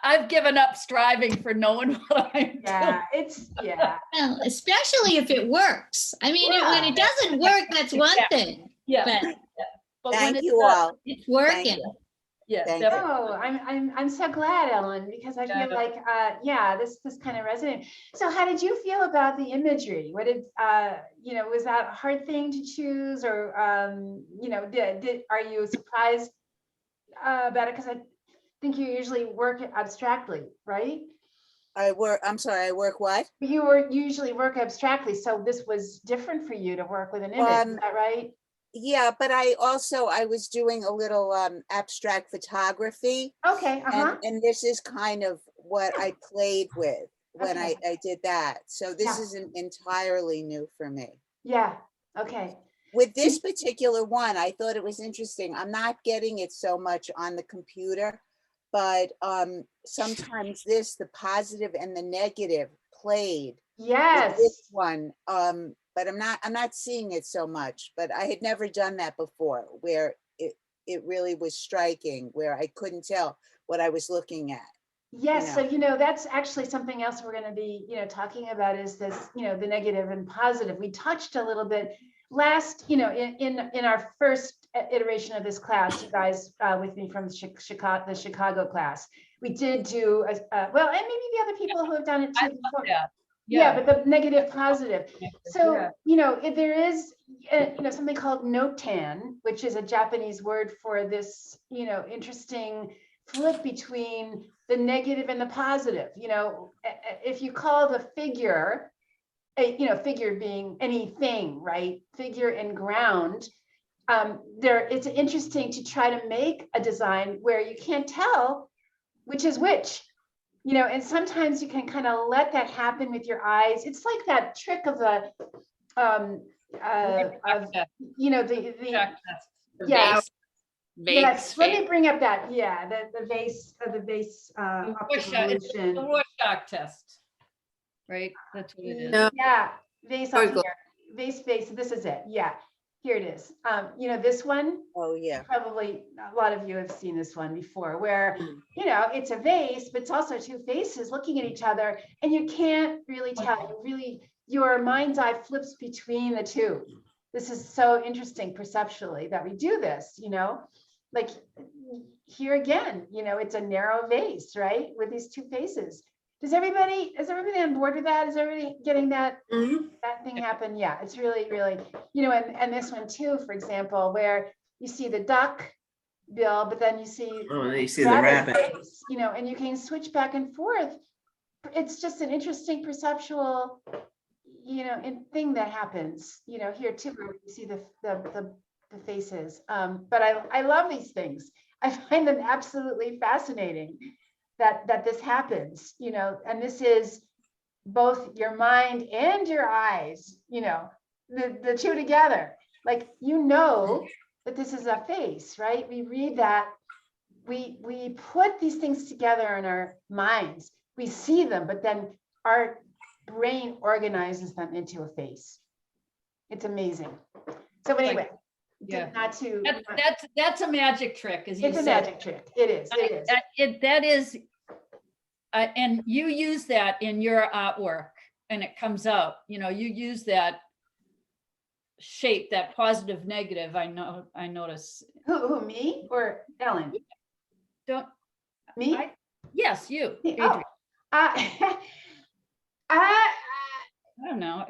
I've given up striving for knowing what I'm doing. Yeah. Yeah. Well, especially if it works. I mean, when Yeah. it doesn't work, that's one Yeah. thing, Yeah. but But when thank it you does, all. it's Thank working. you. Yeah, Thank you. definitely. Oh, I'm so glad, Ellen, because I feel Yeah. like, this kind of resonated. So how did you feel about the imagery? What did, was that a hard thing to choose, or, are you surprised about it? Because I think you usually work abstractly, right? I'm sorry, I work what? You usually work abstractly, so this was different for you to work with an image, is that right? Yeah, but I was doing a little abstract photography, Okay, and this is kind of what I played with when Okay. I did that. So this Yeah. isn't entirely new for me. Yeah, okay. With this particular one, I thought it was interesting. I'm not getting it so much on the computer, but sometimes the positive and the negative played with Yes. this one. But I'm not seeing it so much, but I had never done that before, where it really was striking, where I couldn't tell what I was looking at. Yes, Yeah. so that's actually something else we're going to be, talking about is this, the negative and positive. We touched a little bit last, in our first iteration of this class, you guys with me from the Chicago class, we did do, well, and maybe the other people who have done it I too love before. that. Yeah, but the negative, positive. So, Yeah. there is, something called notan, which is a Japanese word for this, interesting flip between the negative and the positive. If you call the figure, figure being anything, right? Figure and ground. It's interesting to try to make a design where you can't tell which is which. And sometimes you can kind of let that happen with your eyes. It's like that trick of the, yes, yes. Let me bring up that, the vase, optimization. The Rorschach test, right? That's what it is. No. Yeah, vase Very up good. here, vase, this is it, yeah, here it is. This one, Oh, yeah. probably a lot of you have seen this one before, where, it's a vase, but it's also two faces looking at each other, and you can't really tell, your mind's eye flips between the two. This is so interesting perceptually that we do this, like here again, it's a narrow vase, right? With these two faces. Is everybody on board with that? Is everybody getting that? Mhm. That thing happen? Yeah, it's really, really, and this one too, for example, where you see the duck bill, but then you see Oh, and you see the rabbit. face, and you can switch back and forth. It's just an interesting perceptual, thing that happens, here too, where you see the faces. But I love these things. I find them absolutely fascinating that this happens, you know, and this is both your mind and your eyes, you know, the two together. Like, you know that this is a face, right? We read that, we put these things together in our minds. We see them, but then our brain organizes them into a face. It's amazing. So anyway, Yeah. not to, That's a magic trick, as you it's a said. magic trick. It is, it is. That is, and you use that in your artwork and it comes out, you know, you use that shape, that positive, negative, I notice. Who, me or Ellen? Don't, Me? yes, you, Me? Adrian. Oh. I don't know,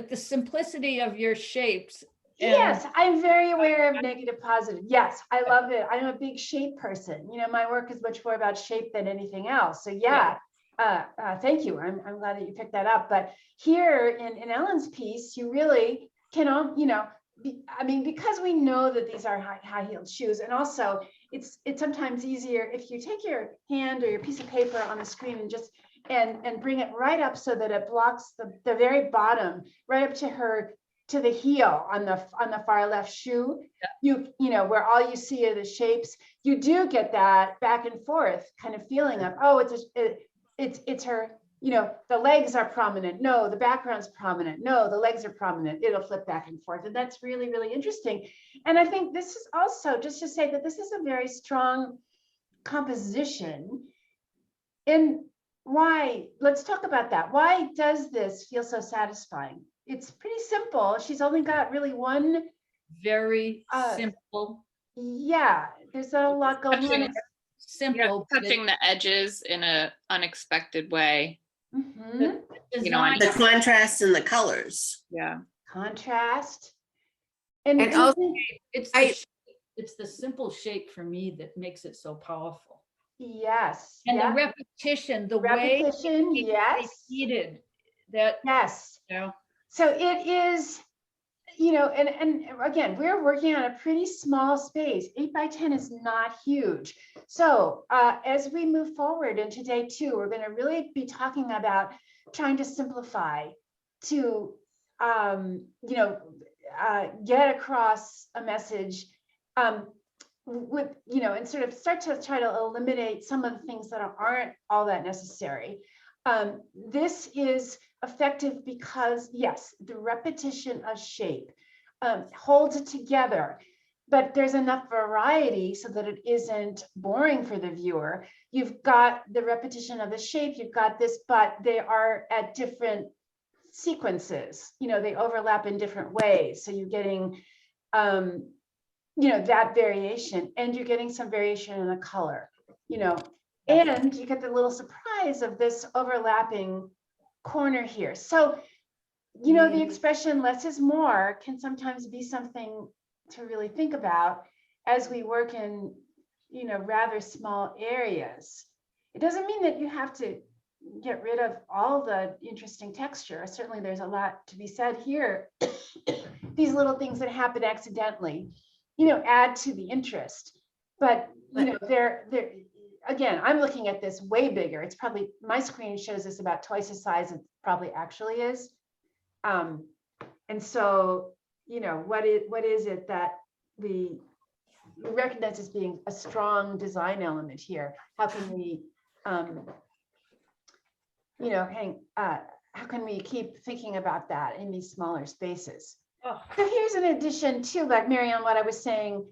the simplicity of your shapes. and- Yes, I'm very aware of negative, positive. Yes, I love it. I'm a big shape person. You know, my work is much more about shape than anything else. So yeah, thank you. I'm glad that you picked that up. But here in Ellen's piece, you really can, you know, I mean, because we know that these are high-heeled shoes, and also it's sometimes easier if you take your hand or your piece of paper on the screen and just and bring it right up so that it blocks the very bottom, right up to the heel on the far left shoe. You know, where all you see are the shapes. You do get that back and forth kind of feeling of, oh, it's her, you know, the legs are prominent. No, the background's prominent. No, the legs are prominent. It'll flip back and forth. And that's really, really interesting. And I think this is also just to say that this is a very strong composition. And why, let's talk about that. Why does this feel so satisfying? It's pretty simple. She's only got really one. Very simple. Yeah, there's a lot going on. Touching, Simple. but touching the edges in a unexpected way. Mhm. You know, I- The contrast in the colors. Yeah. Contrast. And also- It's I- the shape, it's the simple shape for me that makes it so powerful. Yes. And yeah. the repetition, the way Repetition, it's yes. repeated, that, Yes. you know, So it is, you know, and again, we're working on a pretty small space. 8 by 10 is not huge. So as we move forward into day 2, we're going to really be talking about trying to simplify, to, you know, get across a message with, you know, and sort of start to try to eliminate some of the things that aren't all that necessary. This is effective because, yes, the repetition of shape holds it together, but there's enough variety so that it isn't boring for the viewer. You've got the repetition of the shape, you've got this, but they are at different sequences. You know, they overlap in different ways. So you're getting, you know, that variation, and you're getting some variation in the color, you know, and you get the little surprise of this overlapping corner here. So, you know, the expression less is more can sometimes be something to really think about as we work in, you know, rather small areas. It doesn't mean that you have to get rid of all the interesting texture. Certainly there's a lot to be said here. These little things that happen accidentally, you know, add to the interest. But, you know, they're again, I'm looking at this way bigger. It's probably, my screen shows this about twice the size it probably actually is. And so, you know, what is it that we recognize as being a strong design element here? How can we, you know, how can we keep thinking about that in these smaller spaces? oh, So here's an addition to, like Marianne, what I was saying,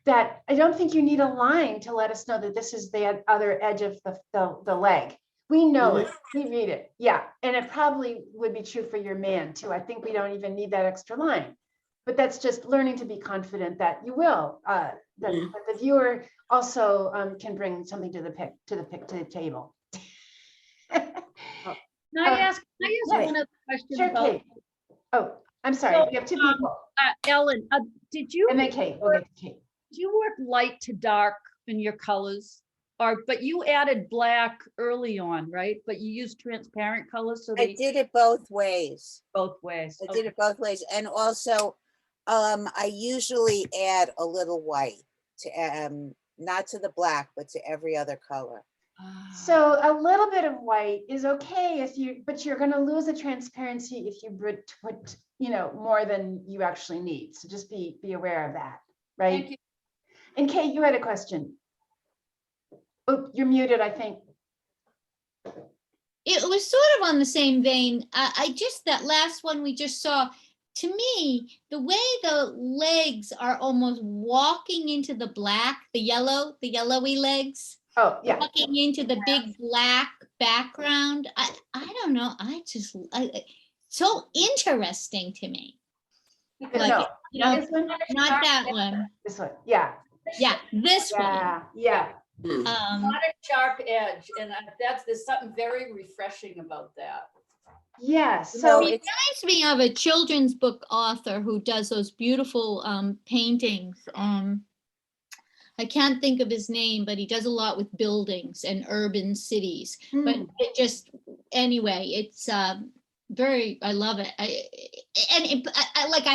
that I don't think you need a line to let us know that this is the other edge of the leg. We know it, we read it, yeah. And it probably would be true for your man too. I think we don't even need that extra line. But that's just learning to be confident that you will, that the viewer also can bring something to the table. Can I ask yes. one other question Sure, about, Kate. Oh, I'm sorry, So, we have 2 people. Ellen, did you? And then Kate, we'll get to Kate. Do you work light to dark in your colors? But you added black early on, right? But you used transparent colors, so I they did it both ways. both ways. I did it both ways. And also, I usually add a little white. not to the black, but to every other color. So a little bit of white is okay if you, but you're gonna lose the transparency if you put, you know, more than you actually need. So just be aware of that, right? Thank you. And Kate, you had a question. Oh, you're muted, I think. It was sort of on the same vein. I just, that last one we just saw, to me, the way the legs are almost walking into the black, the yellowy legs, Oh, yeah. walking into the big black background. I don't know. So interesting to me. Like, No, you know, this one, not that one. this one, yeah, Yeah, this one. yeah. Not a sharp edge, and there's something very refreshing about that. Yeah, You so know, It it's reminds me of a children's book author who does those beautiful paintings. I can't think of his name, but he does a lot with buildings and urban cities. But it just, anyway, it's very, I love it. I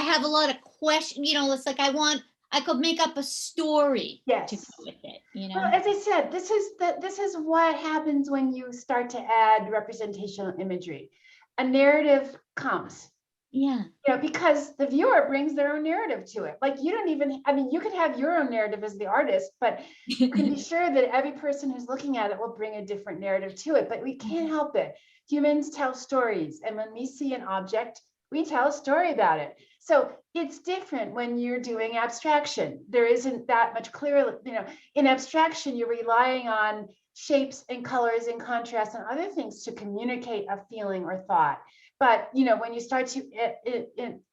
have a lot of questions, you know, it's like I could make up a story to yes. go with it, you Well, know? as I said, this is what happens when you start to add representational imagery. A narrative comes, Yeah. you know, because the viewer brings their own narrative to it. Like you don't even, I mean, you could have your own narrative as the artist, but you can be sure that every person who's looking at it will bring a different narrative to it, but we can't help it. Humans tell stories, and when we see an object, we tell a story about it. So it's different when you're doing abstraction. There isn't that much clear, you know, in abstraction, you're relying on shapes and colors and contrast and other things to communicate a feeling or thought. But, you know, when you start to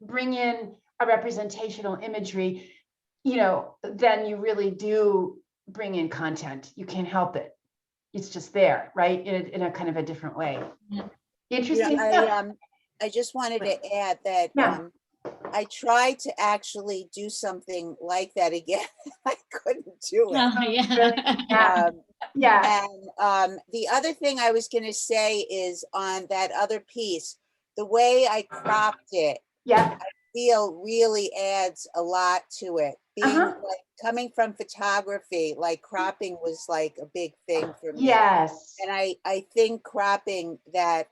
bring in a representational imagery, you know, then you really do bring in content. You can't help it. It's just there, right? In a kind of a different way. Yeah. Interesting Yeah, stuff. I just wanted to add that Yeah. I tried to actually do something like that again. I couldn't do it. Yeah. Yeah. Um, Yeah. And the other thing I was going to say is on that other piece, the way I cropped it, Yeah. feel really adds a lot to it. Being Uh-huh. like coming from photography, like cropping was like a big thing for me. Yes. And I think cropping that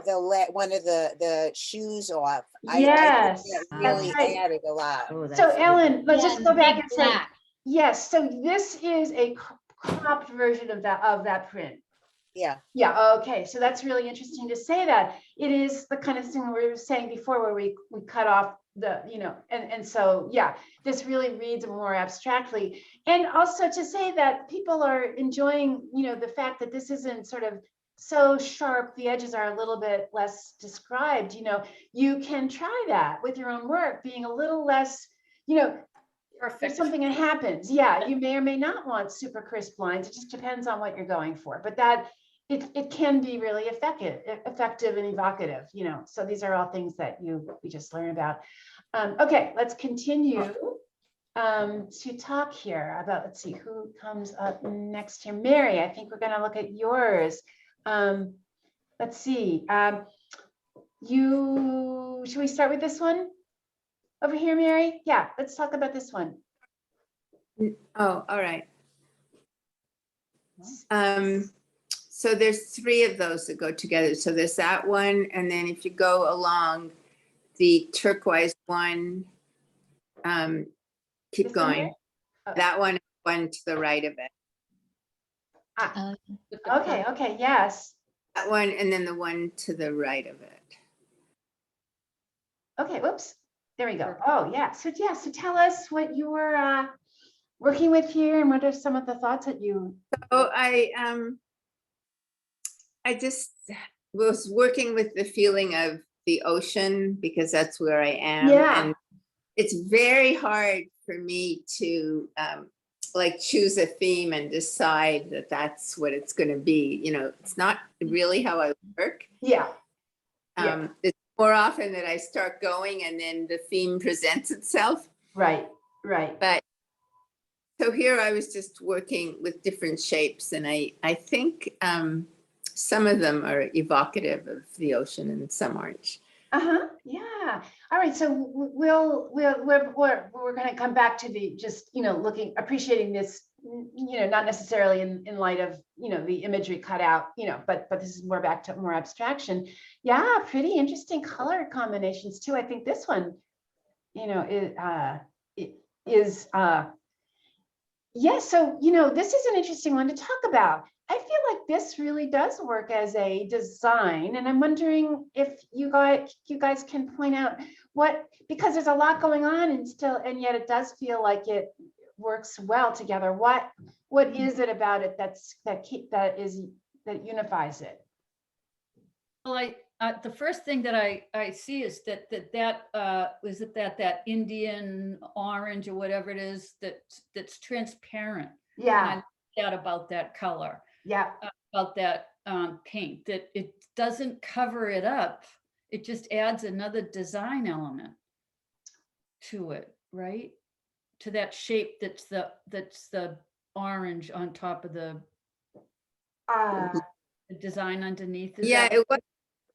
one of the shoes off. Yes, I think that that's really right. added a lot. Oh, that's So good. Ellen, let's Yeah, just the go back big and say, black. yes, so this is a cropped version of that print. Yeah. Yeah, okay, so that's really interesting to say that. It is the kind of thing we were saying before where we cut off the, you know, and so, yeah, this really reads more abstractly. And also to say that people are enjoying, you know, the fact that this isn't sort of so sharp, the edges are a little bit less described, you know, you can try that with your own work, being a little less, you know, there's Perfect. something that happens. Yeah, you may or may not want super crisp lines. It just depends on what you're going for. But that it can be really effective and evocative, you know. So these are all things that we just learned about. Okay, let's continue to talk here about, let's see who comes up next here. Mary, I think we're going to look at yours. Let's see. Should we start with this one? Over here, Mary? Yeah, let's talk about this one. Oh, all right. So there's 3 of those that go together. So there's that one, and then if you go along the turquoise one, keep This one here? going. Oh. That one to the right of it. Okay, yes. That one, and then the one to the right of it. Okay, whoops. There we go. Oh, yeah. So tell us what you're working with here and what are some of the thoughts that you. Oh, I just was working with the feeling of the ocean because that's where I am. Yeah. And it's very hard for me to like choose a theme and decide that that's what it's going to be. You know, it's not really how I work. Yeah. Yeah. It's more often that I start going and then the theme presents itself. Right. But so here I was just working with different shapes, and I think some of them are evocative of the ocean and some aren't. Yeah. All right. So we're going to come back to the just, appreciating this, not necessarily in light of, the imagery cut out, but this is more back to more abstraction. Yeah. Pretty interesting color combinations too. I think this one, it is, yeah. So, this is an interesting one to talk about. I feel like this really does work as a design, and I'm wondering if you guys can point out because there's a lot going on and yet it does feel like it works well together. What is it about it that unifies it? Well, the first thing that I see is that Indian orange or whatever it is that's transparent. Yeah. And I like that about that color. Yeah. About that paint, that it doesn't cover it up. It just adds another design element to it, right? To that shape that's the orange on top of the design underneath. Yeah, it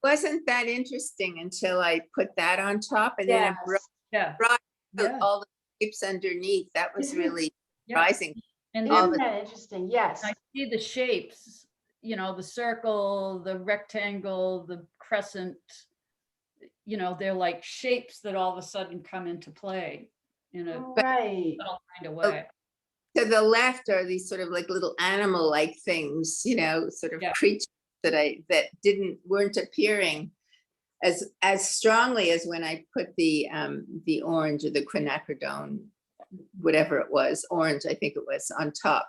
wasn't that interesting until I put that on top, and then it brought all the shapes underneath. That was really surprising. And isn't that interesting? Yes. I see the shapes, the circle, the rectangle, the crescent, they're like shapes that all of a sudden come into play in a right kind of way. To the left are these sort of like little animal-like things, sort of creatures that weren't appearing as strongly as when I put the orange or the quinacridone, whatever it was, orange, I think it was, on top.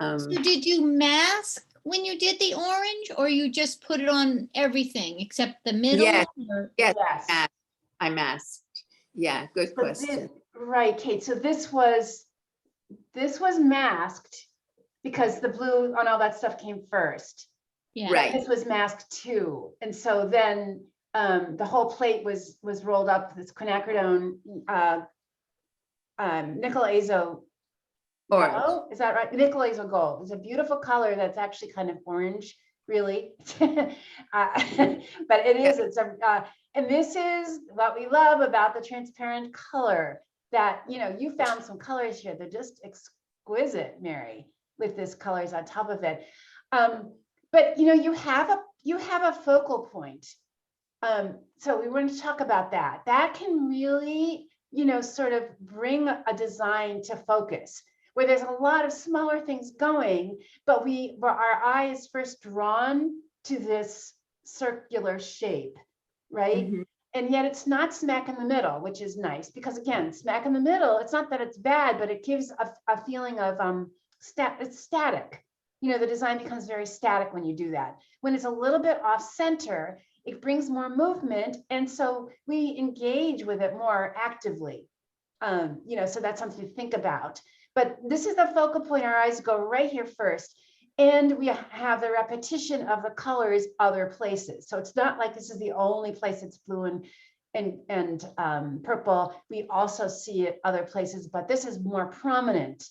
So did you mask when you did the orange, or you just put it on everything except the middle? Yes, or- yes, Yes. I masked. Yeah, good question. Right, Kate. So this was masked because the blue on all that stuff came first. Yeah. Right. This was masked too. And so then the whole plate was rolled up with this quinacridone, nickel azo Orange. yellow. Is that right? Nickel azo gold. It's a beautiful color that's actually kind of orange, really. But it is, and this is what we love about the transparent color, that, you found some colors here. They're just exquisite, Mary, with this colors on top of it. But you have a focal point. So we want to talk about that. That can really, sort of bring a design to focus, where there's a lot of smaller things going, but our eye is first drawn to this circular shape, right? Mhm. And yet it's not smack in the middle, which is nice, because again, smack in the middle, it's not that it's bad, but it gives a feeling of it's static. The design becomes very static when you do that. When it's a little bit off center, it brings more movement. And so we engage with it more actively. So that's something to think about. But this is the focal point. Our eyes go right here first. And we have the repetition of the colors other places. So it's not like this is the only place it's blue and purple. We also see it other places, but this is more prominent,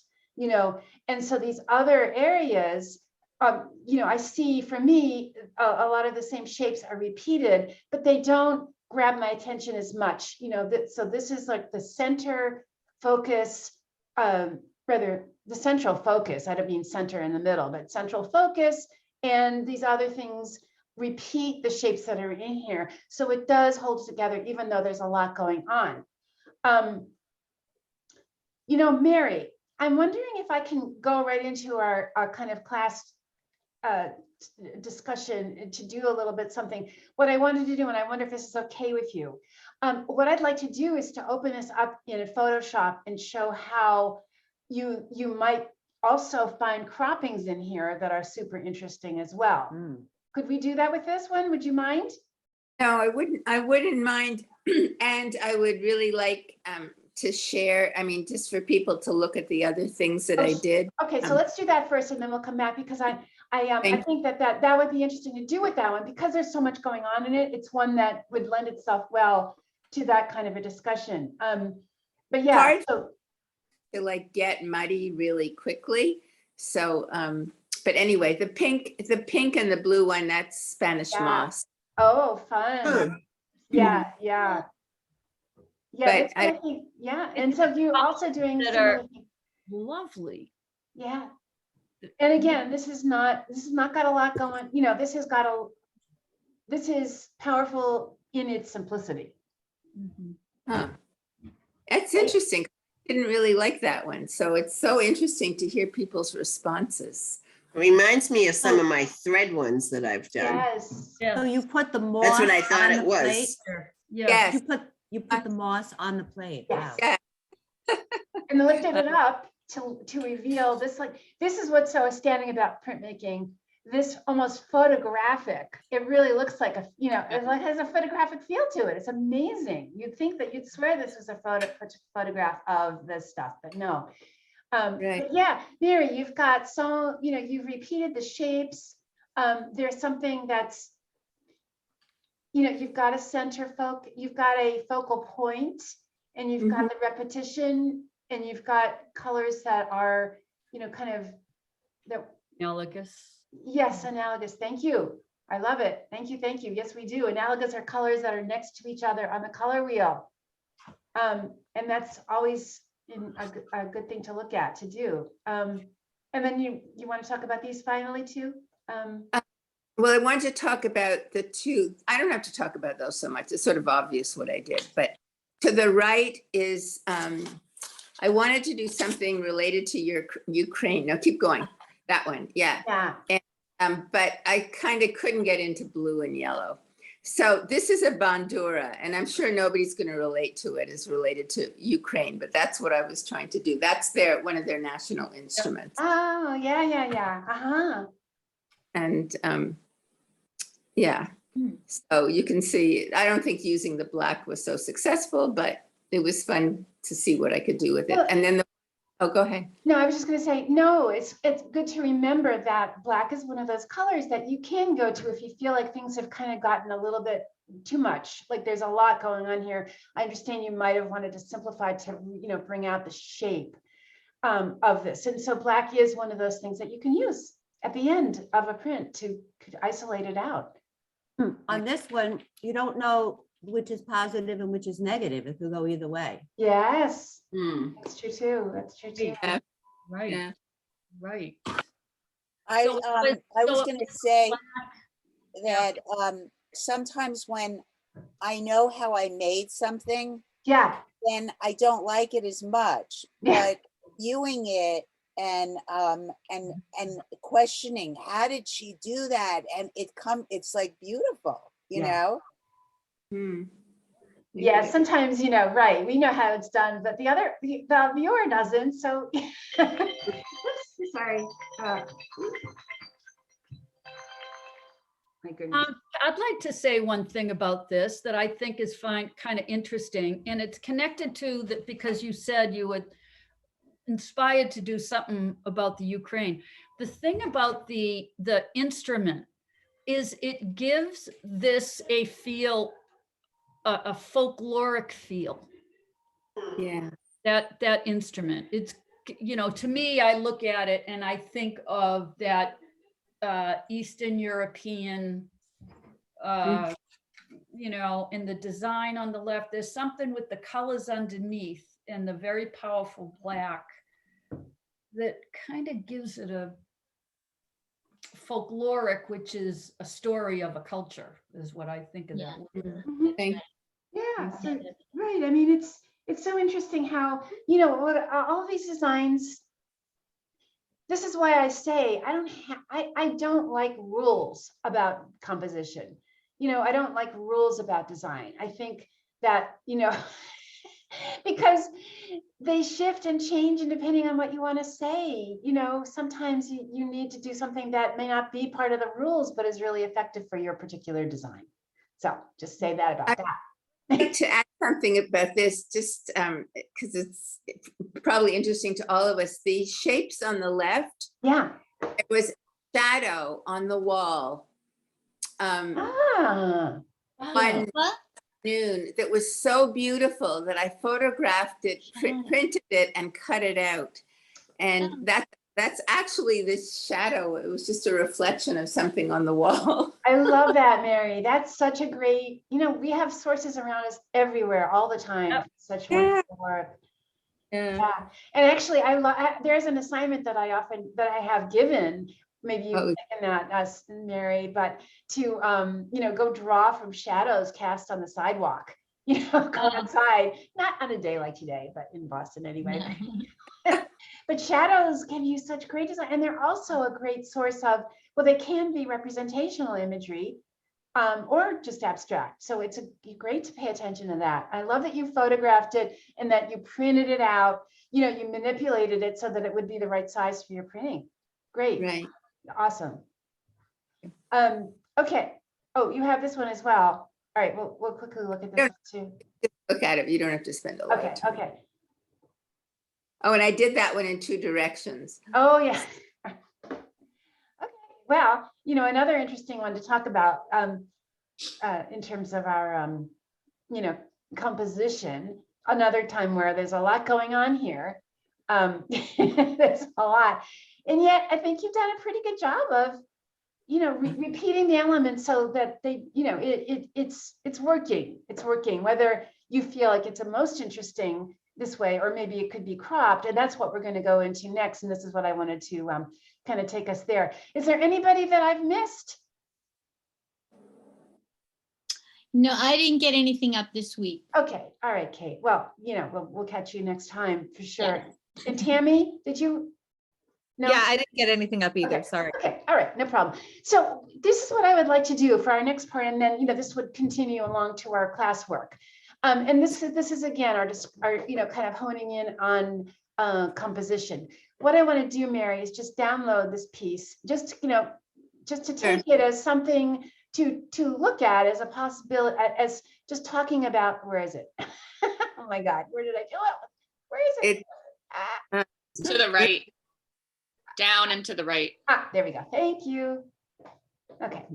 and so these other areas, I see, for me, a lot of the same shapes are repeated, but they don't grab my attention as much, so this is like the center focus, rather the central focus. I don't mean center in the middle, but central focus. And these other things repeat the shapes that are in here. So it does hold together, even though there's a lot going on. Mary, I'm wondering if I can go right into our kind of class discussion to do a little bit something. What I wanted to do, and I wonder if this is okay with you. What I'd like to do is to open this up in Photoshop and show how you might also find croppings in here that are super interesting as well. Could we do that with this one? Would you mind? No, I wouldn't mind. And I would really like to share, just for people to look at the other things that I did. Okay, so let's do that first and then we'll come back, because I think that would be interesting to do with that one, because there's so much going on in it. It's one that would lend itself well to that kind of a discussion. But yeah, so to like get muddy really quickly. So, but anyway, the pink and the blue one, that's Spanish moss. Oh, fun. Yeah, yeah. Yeah, But it's definitely, yeah, and so you're also doing That similar are- thing- Lovely. yeah. And again, this is not got a lot going, you know, this is powerful in its simplicity. Huh. That's interesting. Didn't really like that one. So it's so interesting to hear people's responses. Reminds me of some of my thread ones that I've done. Yes. So you Yes. put the moss That's what I thought on it the plate? was. Yeah. Yes. You put the moss on the plate. Yes. Wow. Yeah. And lifted it up to reveal this, like, this is what's so astounding about printmaking. This almost photographic, it really looks like a, you know, it like has a photographic feel to it. It's amazing. You'd think that you'd swear this was a photograph of this stuff, but no. Right. But yeah, Mary, you've got so, you know, you've repeated the shapes. There's something that's, you know, you've got you've got a focal point, and you've got the repetition, and you've got colors that are, you know, kind of that. Analogous. Yes, analogous. Thank you. I love it. Thank you. Thank you. Yes, we do. Analogous are colors that are next to each other on the color wheel. And that's always a good thing to look at, to do. And then you want to talk about these finally too? Well, I wanted to talk about the two. I don't have to talk about those so much. It's sort of obvious what I did. But to the right is, I wanted to do something related to your Ukraine. No, keep going. That one. Yeah. Yeah. But I kind of couldn't get into blue and yellow. So this is a bandura, and I'm sure nobody's going to relate to it as related to Ukraine, but that's what I was trying to do. That's one of their national instruments. Oh, yeah, yeah, yeah. Uh-huh. And yeah, so you can see, I don't think using the black was so successful, but it was fun to see what I could do with it. Well, And then, oh, go ahead. No, I was just going to say, no, it's good to remember that black is one of those colors that you can go to if you feel like things have kind of gotten a little bit too much. Like there's a lot going on here. I understand you might have wanted to simplify to, you know, bring out the shape of this. And so black is one of those things that you can use at the end of a print to isolate it out. On this one, you don't know which is positive and which is negative. It could go either way. Yes, Hmm. that's true too. That's true too. Yeah. Right. Yeah. Right. I So, I was so- gonna say that sometimes when I know how I made something, Yeah, then I don't like it as much. Yeah. But viewing it and questioning, how did she do that? And it's like beautiful, you Yeah. know? Hmm. yeah. Sometimes, you know, right. We know how it's done, but the viewer doesn't. So, sorry. My goodness. I'd like to say one thing about this that I think is kind of interesting, and it's connected to that because you said you would inspired to do something about the Ukraine. The thing about the instrument is it gives this a feel, a folkloric feel. Yeah. That instrument. It's, you know, to me, I look at it and I think of that Eastern European, you know, in the design on the left, there's something with the colors underneath and the very powerful black that kind of gives it a folkloric, which is a story of a culture, is what I think of that. Mhm. Thank Yeah, so, right. I mean, it's so interesting how, you know, all of these designs. This is why I say I don't like rules about composition. You know, I don't like rules about design. I think that, you know, because they shift and change and depending on what you want to say, you know, sometimes you need to do something that may not be part of the rules, but is really effective for your particular design. So just say that about that. I'd like to add something about this, just because it's probably interesting to all of us. The shapes on the left, Yeah. it was shadow on the wall. Ah. One What? noon that was so beautiful that I photographed it, printed it, and cut it out. And that's That's actually this shadow. It was just a reflection of something on the wall. I love that, Mary. That's such a great, we have sources around us everywhere all the time. Such Yeah. wonderful work. Yeah. Yeah. And actually, there's an assignment that I have given, maybe you've Oh. taken that, Mary, but to, go draw from shadows cast on the sidewalk, go outside, not on a day like today, but in Boston anyway. But shadows give you such great design, and they're also a great source of, well, they can be representational imagery, or just abstract. So it's great to pay attention to that. I love that you photographed it and that you printed it out. You manipulated it so that it would be the right size for your printing. Great. Right. Awesome. Okay. Oh, you have this one as well. All right, we'll quickly look at this one too. Look at it. You don't have to spend a lot Okay, of time. okay. Oh, and I did that one in 2 directions. Oh, yeah. Okay, well, another interesting one to talk about in terms of our, composition, another time where there's a lot going on here. There's a lot. And yet I think you've done a pretty good job of, repeating the elements so that they, it's working. It's working, whether you feel like it's the most interesting this way, or maybe it could be cropped. And that's what we're going to go into next. And this is what I wanted to kind of take us there. Is there anybody that I've missed? No, I didn't get anything up this week. Okay. All right, Kate. Well, we'll catch you next time for sure. And Tammy, did you? No? Yeah, I didn't get anything up either. Okay. Sorry. Okay, all right, no problem. So this is what I would like to do for our next part, and then this would continue along to our classwork. And this is again our kind of honing in on composition. What I want to do, Mary, is just download this piece, just to take it as something to look at as a possibility, as just talking about, where is it? Oh my God, where did I go? Where is it? To the right, down and to the right. There we go. Thank you. Okay.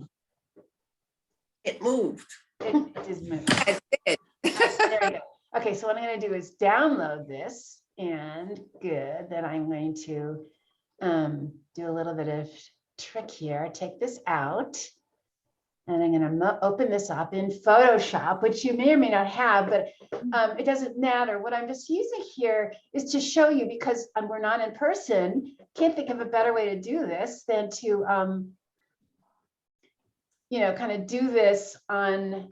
It moved. It is moved. I did. There we go. Okay, so what I'm going to do is download this, and good. Then I'm going to do a little bit of trick here. Take this out, and I'm going to open this up in Photoshop, which you may or may not have, but it doesn't matter. What I'm just using here is to show you, because we're not in person, can't think of a better way to do this than to kind of do this on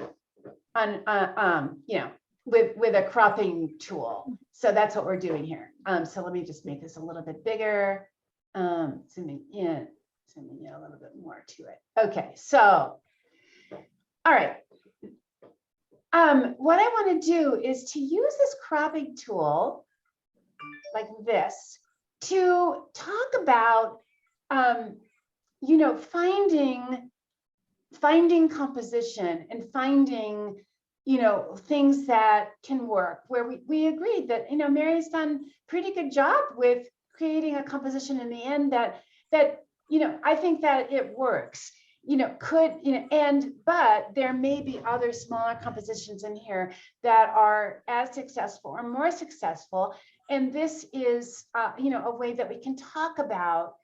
with a cropping tool. So that's what we're doing here. So let me just make this a little bit bigger, zooming in a little bit more to it. Okay, so all right. What I want to do is to use this cropping tool like this to talk about finding composition and finding things that can work, where we agreed that Mary's done pretty good job with creating a composition in the end that I think that it works, but there may be other smaller compositions in here that are as successful or more successful, and this is a way that we can talk about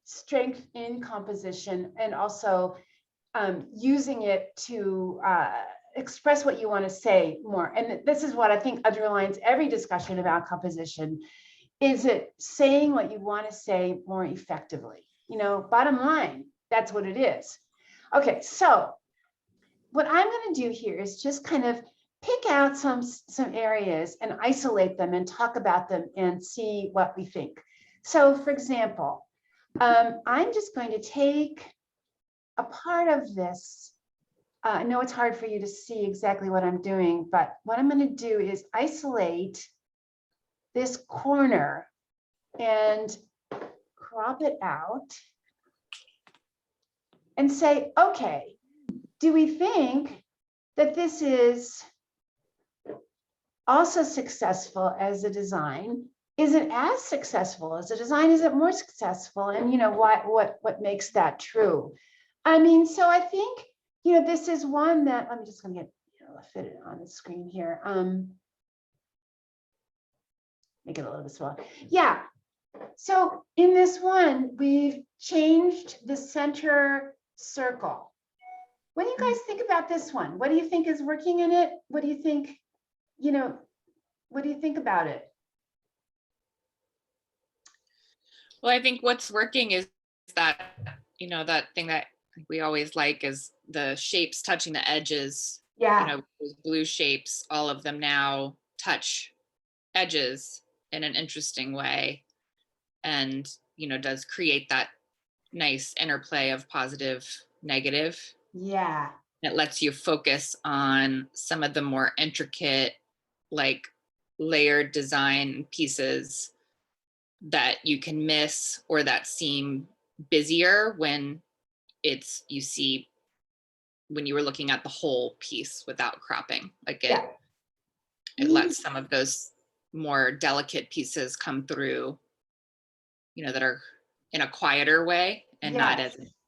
strength in composition, and also using it to express what you want to say more. And this is what I think underlines every discussion about composition. Is it saying what you want to say more effectively? Bottom line, that's what it is. Okay, so what I'm going to do here is just kind of pick out some areas and isolate them and talk about them and see what we think. So for example, I'm just going to take a part of this. I know it's hard for you to see exactly what I'm doing, but what I'm going to do is isolate this corner and crop it out and say, okay, do we think that this is also successful as a design? Is it as successful as a design? Is it more successful? And what makes that true? I mean, so I think this is one that I'm just going to get fit it on the screen here. Make it a little bit smaller. Yeah, So in this one, we've changed the center circle. What do you guys think about this one? What do you think is working in it? What do you think, what do you think about it? Well, I think what's working is that, that thing that we always like is the shapes touching the edges. Yeah, Those blue shapes, all of them now touch edges in an interesting way, and does create that nice interplay of positive, negative. yeah, It lets you focus on some of the more intricate, like layered design pieces that you can miss or that seem busier when when you were looking at the whole piece without cropping. Like yeah. it lets some of those more delicate pieces come through, that are in a quieter way and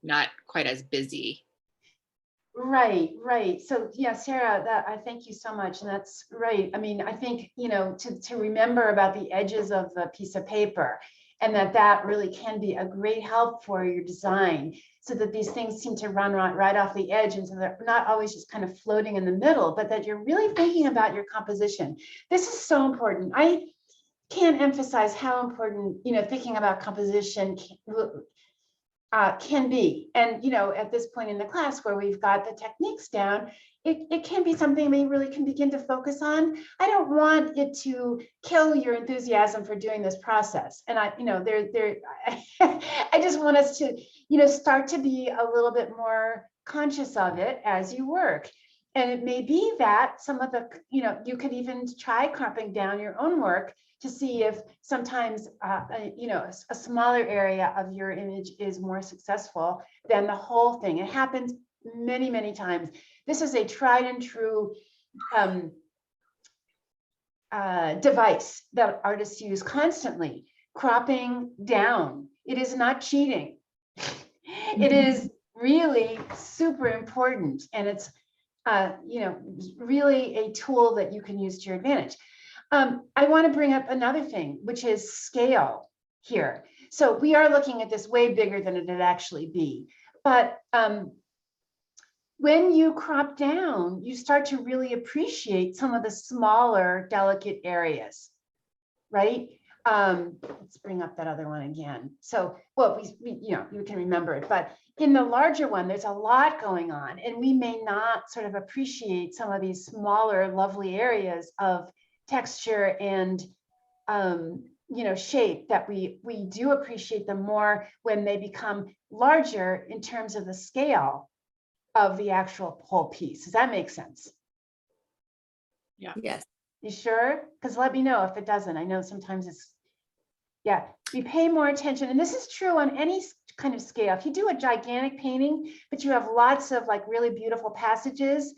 not quite as busy. Right, right. So yeah, Sarah, I thank you so much. And that's right. I mean, I think, to remember about the edges of the piece of paper, and that really can be a great help for your design, so that these things seem to run right off the edge. And so they're not always just kind of floating in the middle, but that you're really thinking about your composition. This is so important. I can't emphasize how important, thinking about composition can be. And, at this point in the class where we've got the techniques down, it can be something we really can begin to focus on. I don't want it to kill your enthusiasm for doing this process. And I just want us to, start to be a little bit more conscious of it as you work. And it may be that some of the, you could even try cropping down your own work to see if sometimes, a smaller area of your image is more successful than the whole thing. It happens many, many times. This is a tried and true device that artists use constantly, cropping down. It is not cheating. It is really super important. And it's, really a tool that you can use to your advantage. I want to bring up another thing, which is scale here. So we are looking at this way bigger than it'd actually be. But when you crop down, you start to really appreciate some of the smaller, delicate areas, right? Let's bring up that other one again. So, well, you can remember it, but in the larger one, there's a lot going on, and we may not sort of appreciate some of these smaller, lovely areas of texture and shape that we do appreciate them more when they become larger in terms of the scale of the actual whole piece. Does that make sense? Yeah. Yes. You sure? Because let me know if it doesn't. I know sometimes we pay more attention, and this is true on any kind of scale. If you do a gigantic painting, but you have lots of like really beautiful passages,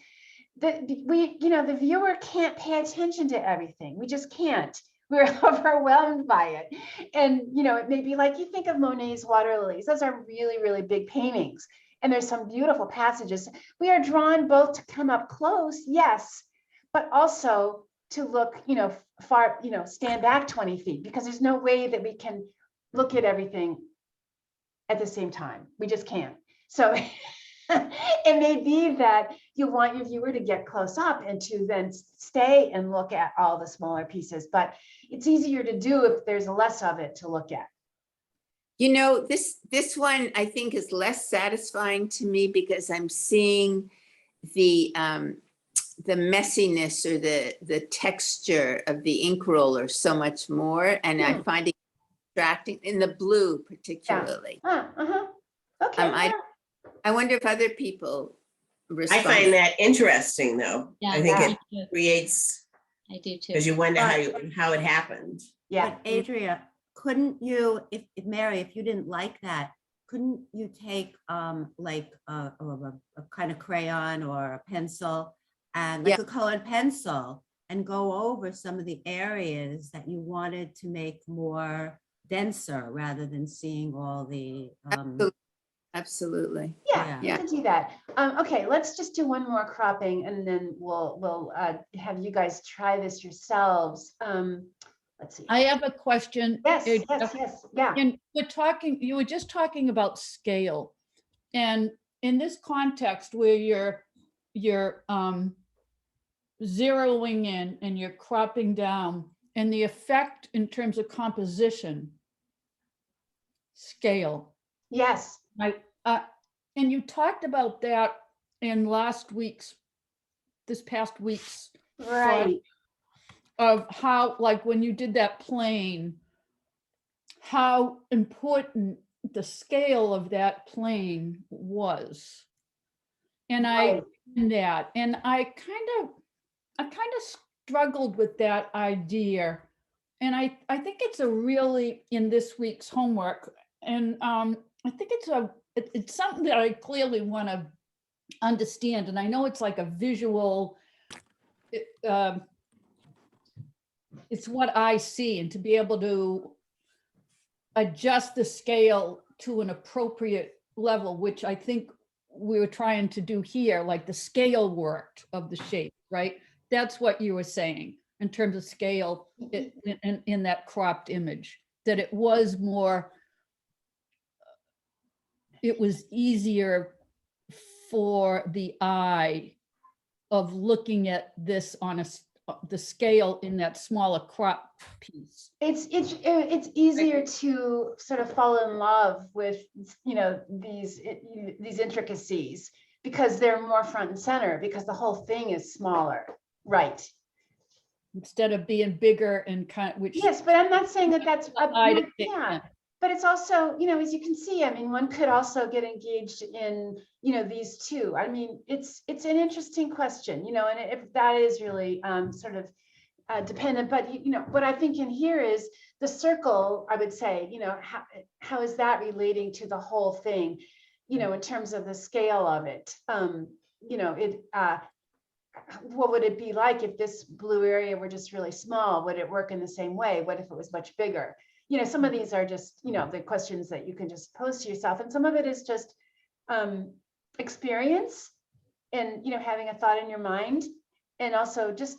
the viewer can't pay attention to everything. We just can't. We're overwhelmed by it. And, it may be like, you think of Monet's Water Lilies. Those are really, really big paintings. And there's some beautiful passages. We are drawn both to come up close, yes, but also to look, far, stand back 20 feet, because there's no way that we can look at everything at the same time. We just can't. So it may be that you want your viewer to get close up and to then stay and look at all the smaller pieces, but it's easier to do if there's less of it to look at. This one I think is less satisfying to me because I'm seeing the messiness or the texture of the ink roller so much more, and I find it distracting in the blue particularly. Okay. I wonder if other people respond. I find that interesting, though. Yeah, I think yeah. it creates, I do too. because you wonder how it happened. Yeah. But Adria, couldn't you, if Mary, if you didn't like that, couldn't you take like a kind of crayon or a pencil and like a colored pencil and go over some of the areas that you wanted to make more denser rather than seeing all the Absolutely. Yeah, Yeah. you can do that. Okay, let's just do one more cropping, and then we'll have you guys try this yourselves. let's see. I have a question. Yes, Jeff. yes, yeah. And you were just talking about scale. And in this context where you're zeroing in and you're cropping down, and the effect in terms of composition, scale. Yes, And you talked about that in this past week's right. of how, like when you did that plane, how important the scale of that plane was. And Right. I kind of struggled with that idea. And I think it's a really, in this week's homework, and I think it's something that I clearly want to understand. And I know it's like a visual, it's what I see, and to be able to adjust the scale to an appropriate level, which I think we were trying to do here, like the scale worked of the shape, right? That's what you were saying in terms of scale in that cropped image, that it was more, it was easier for the eye of looking at this on the scale in that smaller crop piece. It's easier to sort of fall in love with, these intricacies because they're more front and center, because the whole thing is smaller, right? Instead of being bigger and which. Yes, but I'm not saying that that's, Yeah. but it's also, as you can see, I mean, one could also get engaged in, these two. I mean, it's an interesting question, and if that is really sort of dependent, but what I think in here is the circle, I would say, how is that relating to the whole thing, in terms of the scale of it? What would it be like if this blue area were just really small? Would it work in the same way? What if it was much bigger? Some of these are just, the questions that you can just pose to yourself. And some of it is just experience and, having a thought in your mind, and also just,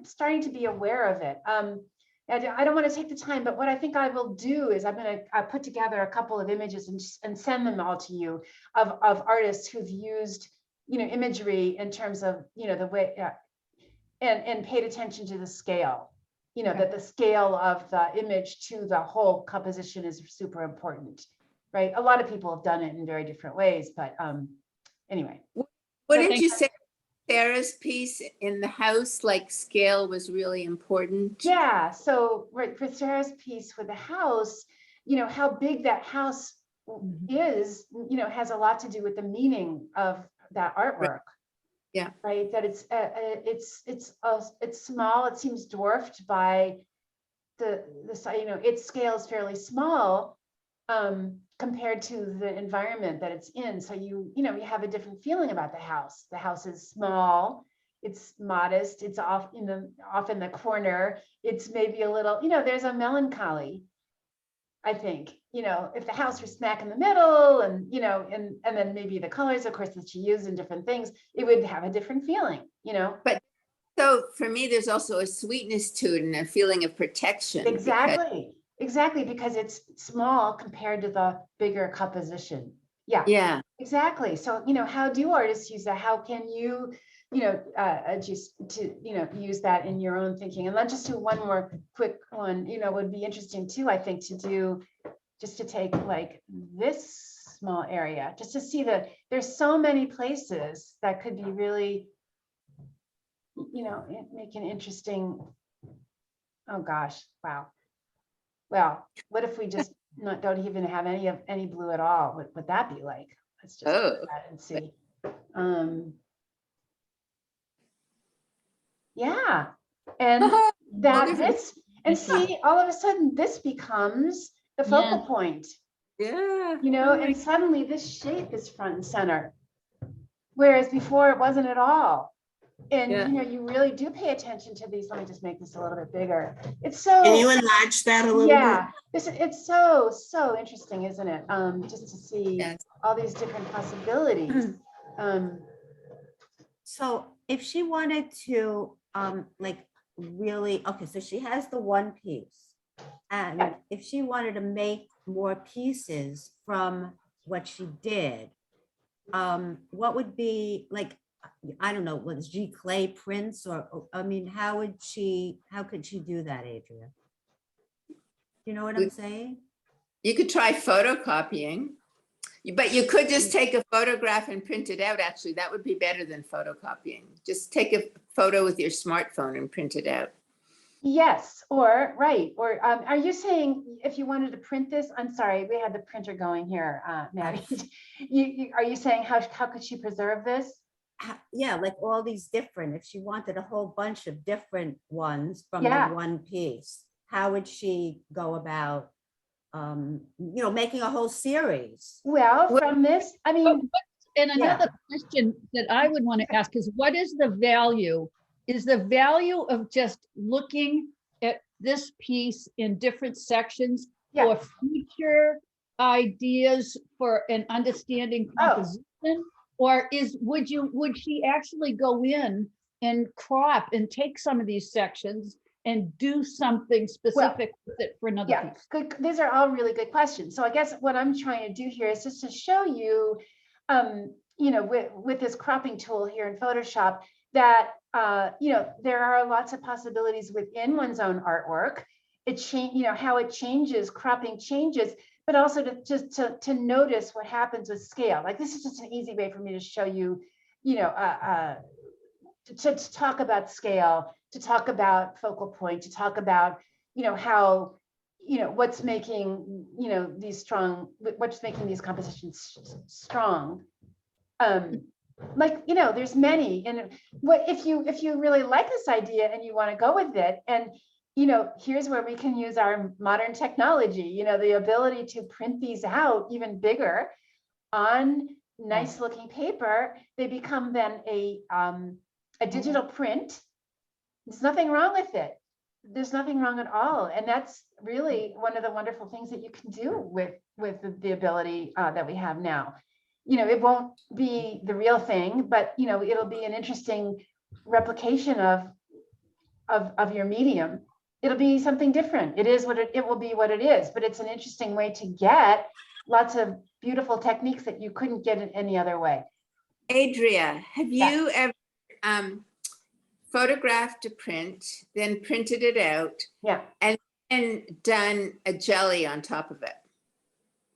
starting to be aware of it. I don't want to take the time, but what I think I will do is I'm going to put together a couple of images and send them all to you of artists who've used, imagery in terms of, the way, and paid attention to the scale, that the scale of the image to the whole composition is super important, right? A lot of people have done it in very different ways, but anyway. What did you say, Sarah's piece in the house, like scale was really important? Yeah, so right, for Sarah's piece with the house, how big that house is, has a lot to do with the meaning of that artwork. Yeah. Right. That it's small. It seems dwarfed by the its scale is fairly small compared to the environment that it's in. So you have a different feeling about the house. The house is small. It's modest. It's off in the corner. It's maybe a little, there's a melancholy, I think, if the house were smack in the middle and, and then maybe the colors, of course, that she used in different things, it would have a different feeling, But so for me, there's also a sweetness to it and a feeling of protection. Exactly, because it's small compared to the bigger composition. Yeah. Yeah. Exactly. So, how do artists use that? How can you, just to, use that in your own thinking? And let's just do one more quick one, would be interesting too, I think, to do, just to take like this small area, just to see that there's so many places that could be really, make an interesting, oh gosh, wow. Well, what if we just don't even have any blue at all? What would that be like? Let's just do that and see. Yeah, and see, all of a sudden this becomes the focal point. Yeah. And suddenly this shape is front and center, whereas before it wasn't at all. And you really do pay attention to these. Let me just make this a little bit bigger. It's so. Can you enlarge that a little bit? It's so interesting, isn't it? Just to see all these different possibilities. So if she wanted to like really, okay, so she has the one piece. And Yeah. if she wanted to make more pieces from what she did, what would be like, I don't know, was G clay prints I mean, how could she do that, Adria? You know what I'm saying? You could try photocopying, but you could just take a photograph and print it out. Actually, that would be better than photocopying. Just take a photo with your smartphone and print it out. Yes, or, right, or are you saying if you wanted to print this, I'm sorry, we had the printer going here, Maddie. Are you saying how could she preserve this? Yeah, like all these different, if she wanted a whole bunch of different ones from Yeah. the one piece, how would she go about, making a whole series? Well, from this, I mean, And Yeah. another question that I would want to ask is, what is the value? Is the value of just looking at this piece in different sections Yeah. for future ideas for an understanding Oh. composition? Or would she actually go in and crop and take some of these sections and do something specific with it for another yeah, piece? good. These are all really good questions. So I guess what I'm trying to do here is just to show you, with this cropping tool here in Photoshop, that there are lots of possibilities within one's own artwork. How it changes, cropping changes, but also to notice what happens with scale. Like this is just an easy way for me to show you, to talk about scale, to talk about focal point, to talk about, how, what's making, what's making these compositions strong. There's many, and what if you really like this idea and you want to go with it, and here's where we can use our modern technology, the ability to print these out even bigger on nice looking paper. They become then a digital print. There's nothing wrong with it. There's nothing wrong at all. And that's really one of the wonderful things that you can do with the ability that we have now. It won't be the real thing, but it'll be an interesting replication of your medium. It'll be something different. It will be what it is, but it's an interesting way to get lots of beautiful techniques that you couldn't get in any other way. Adria, have Yeah. you ever photographed a print, then printed it out, Yeah, and done a jelly on top of it?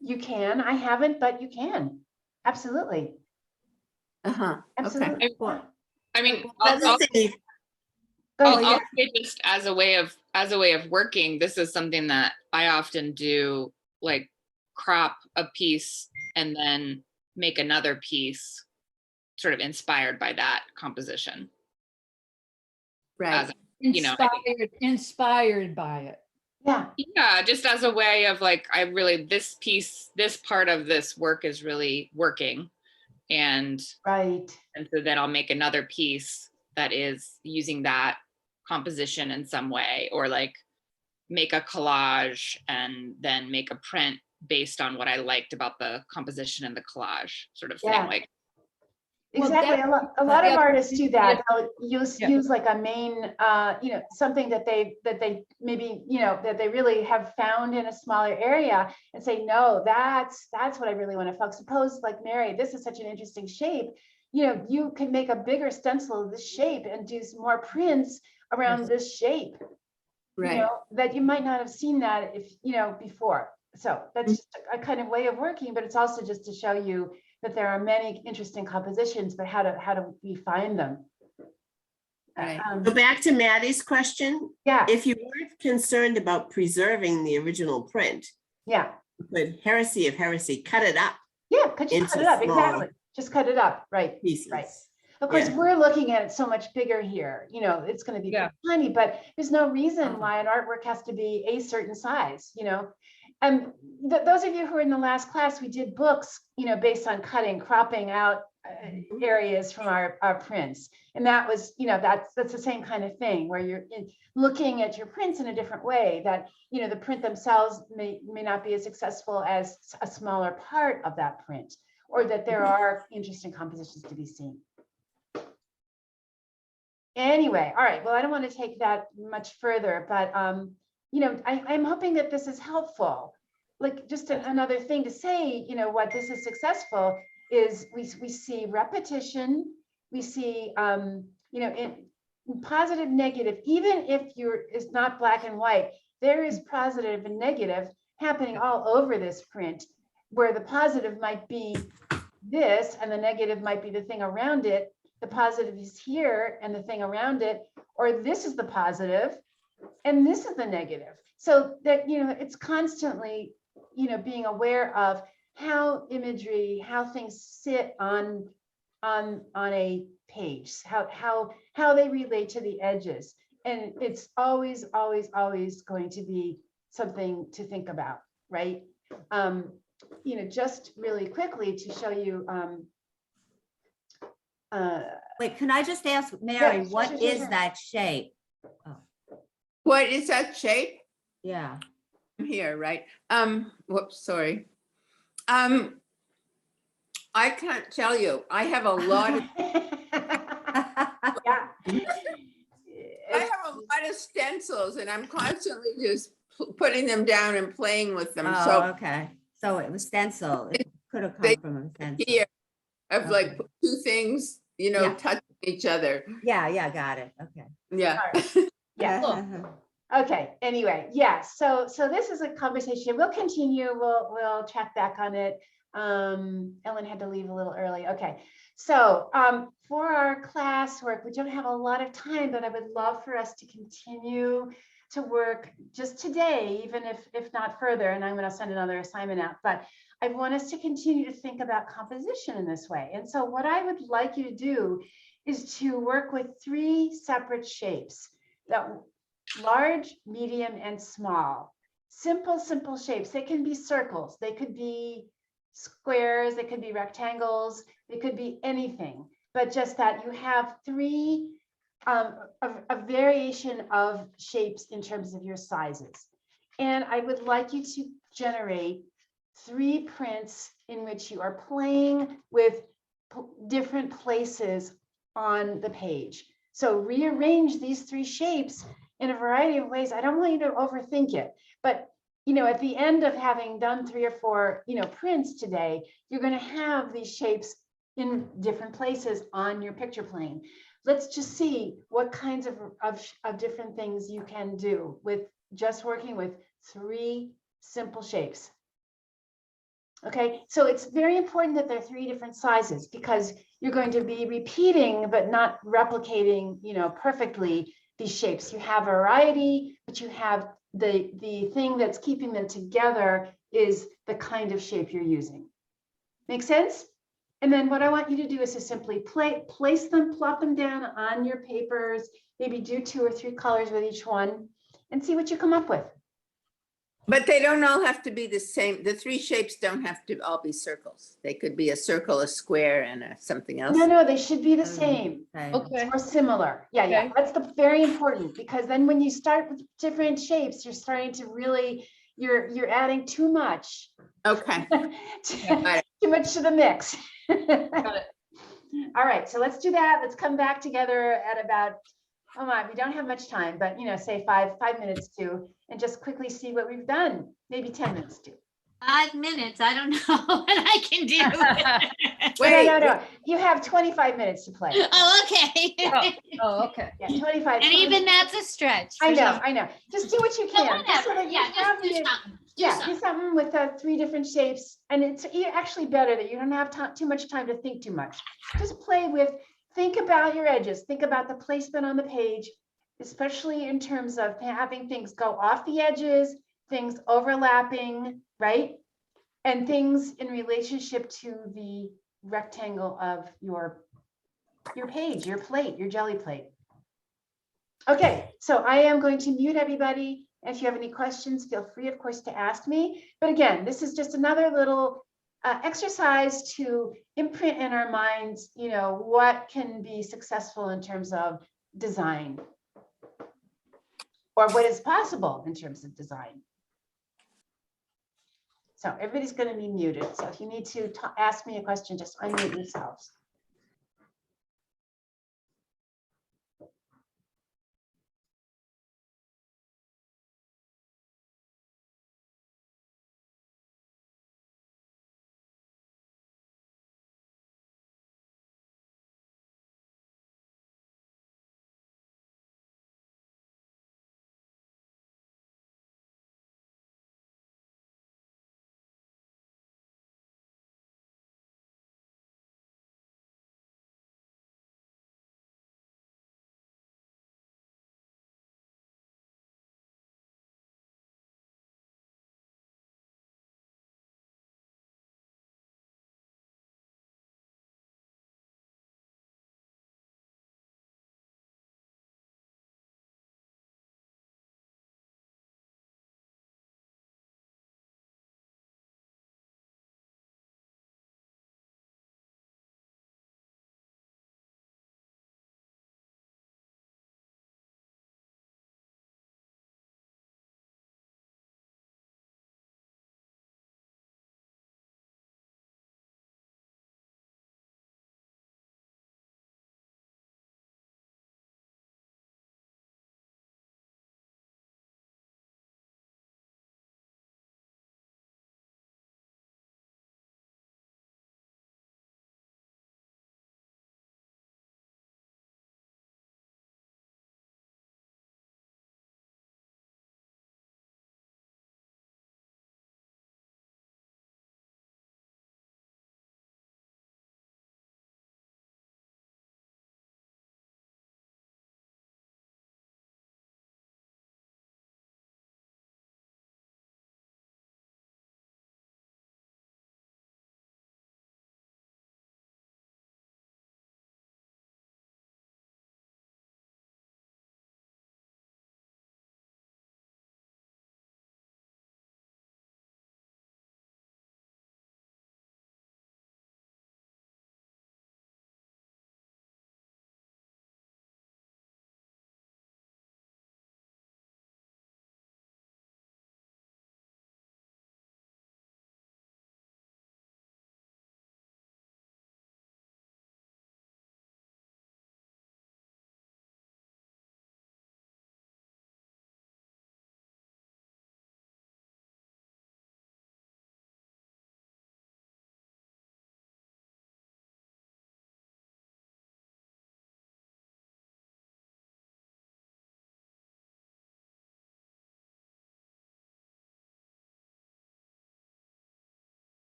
you can. I haven't, but you can. Absolutely. Uh-huh. Absolutely. Okay. Yeah. I mean, Another I'll thing, I'll say just as a way of working, this is something that I often do, like crop a piece and then make another piece sort of inspired by that composition. Right. Inspired by it. Yeah. Yeah, just as a way of like, this part of this work is really working. And Right. so then I'll make another piece that is using that composition in some way, or like make a collage and then make a print based on what I liked about the composition and the collage sort of thing. Yeah. Like, Well, Exactly. A lot of artists do that. They'll use Yeah. use like a main, something that they maybe, that they really have found in a smaller area, and say, no, that's what I really want to focus. Suppose like Mary, this is such an interesting shape. You can make a bigger stencil of this shape and do some more prints around this shape. Right. That you might not have seen that before. So that's just a kind of way of working, but it's also just to show you that there are many interesting compositions, but how do we find them? Right. go back to Maddie's question. Yeah, If you weren't concerned about preserving the original print, yeah, you could Heresy of Heresy, cut it up yeah, could you cut Into it up? small Exactly, just cut it up, right. pieces. Right. Of course, Yeah. we're looking at it so much bigger here, it's gonna be Yeah. tiny, but there's no reason why an artwork has to be a certain size, And those of you who were in the last class, we did books, based on cropping out areas from our prints. And that was, that's the same kind of thing where you're looking at your prints in a different way, that, the print themselves may not be as successful as a smaller part of that print, or that there are interesting compositions to be seen. Anyway, all right, well, I don't want to take that much further, but, you know, I'm hoping that this is helpful. Like, just another thing to say, you know, what this is successful is we see repetition, we see, you know, in positive, negative, even if it's not black and white, there is positive and negative happening all over this print, where the positive might be this and the negative might be the thing around it. The positive is here and the thing around it, or this is the positive and this is the negative. So that, you know, it's constantly, you know, being aware of how imagery, how things sit on a page, how they relate to the edges. And it's always, always, always going to be something to think about, right? You know, just really quickly to show you, Wait, can I just ask Mary, sure, what sure, is sure. that shape? What is that shape? Yeah. Here, right? Whoops, sorry. I can't tell you. I have a lot of, Yeah. I have a lot of stencils and I'm constantly just putting them down and playing with them. Oh, So okay. So it was stencil. It could have They- come from a stencil. here, I've like Okay. put two things, you know, Yeah. touching each other. Yeah, got it. Okay. Yeah. Yeah. Okay, anyway, yeah, so this is a conversation. We'll continue, we'll check back on it. Ellen had to leave a little early. Okay, so for our classwork, we don't have a lot of time, but I would love for us to continue to work just today, even if not further, and I'm going to send another assignment out, but I want us to continue to think about composition in this way. And so what I would like you to do is to work with 3 separate shapes, that large, medium, and small. Simple shapes. They can be circles, they could be squares, they could be rectangles, they could be anything, but just that you have 3 a variation of shapes in terms of your sizes. And I would like you to generate 3 prints in which you are playing with different places on the page. So rearrange these 3 shapes in a variety of ways. I don't want you to overthink it, but you know, at the end of having done 3 or 4, you know, prints today, you're going to have these shapes in different places on your picture plane. Let's just see what kinds of different things you can do with just working with 3 simple shapes. Okay, so it's very important that there are 3 different sizes, because you're going to be repeating but not replicating, you know, perfectly these shapes. You have variety, but you have the thing that's keeping them together is the kind of shape you're using. Make sense? And then what I want you to do is to simply place them, plop them down on your papers, maybe do 2 or 3 colors with each one, and see what you come up with. But they don't all have to be the same. The 3 shapes don't have to all be circles. They could be a circle, a square, and something else. No, they should be the same. Okay. Or similar. Yeah, Okay. that's very important, because then when you start with different shapes, you're starting to really, you're adding too much. Okay. Too much to the mix. Got it. All right, so let's do that. Let's come back together at about, oh my, we don't have much time, but you know, say 5 minutes to, and just quickly see what we've done. Maybe 10 minutes to. 5 minutes, I don't know what I can do. No. You have 25 minutes to play. Oh, okay. Oh, okay. Yeah, 25. And even that's a stretch. I for some- know. Just do what you So can. Just so whatever, that you yeah, have just do the- something. Do Yeah, something. do something with 3 different shapes, and it's actually better that you don't have too much time to think too much. Just play with, think about your edges, think about the placement on the page, especially in terms of having things go off the edges, things overlapping, right? And things in relationship to the rectangle of your page, your plate, your jelly plate. Okay, so I am going to mute everybody. If you have any questions, feel free, of course, to ask me. But again, this is just another little exercise to imprint in our minds, you know, what can be successful in terms of design, or what is possible in terms of design. So everybody's going to be muted. So if you need to ask me a question, just unmute yourselves.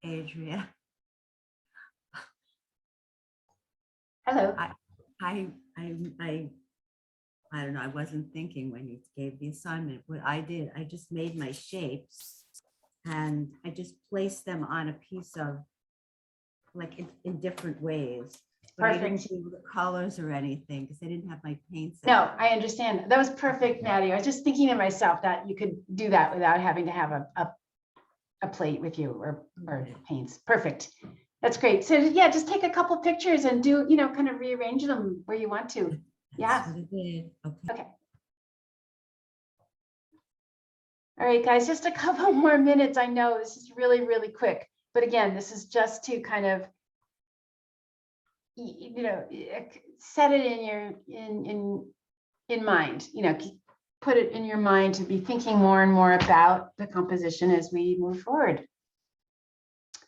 Adria. Hello. I, I don't know, I wasn't thinking when you gave the assignment. What I did, I just made my shapes and I just placed them on a piece of, like in different ways. But I didn't Perfect. do the colors or anything because I didn't have my paints. No, I understand. That was perfect, Maddie. I was just thinking to myself that you could do that without having to have a plate with you or paints. Perfect. That's great. So yeah, just take a couple pictures and do, kind of rearrange them where you want to. Yeah. That's what I did. Okay. Okay. All right, guys, just a couple more minutes. I know this is really, really quick, but again, this is just to kind of, set it in your, in mind, put it in your mind to be thinking more and more about the composition as we move forward.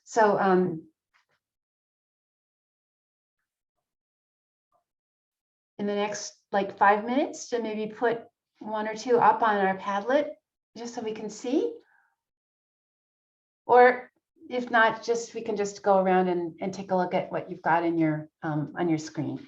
So, in the next like 5 minutes to maybe put one or two up on our Padlet, just so we can see. Or if not, just we can just go around and take a look at what you've got in your on your screen.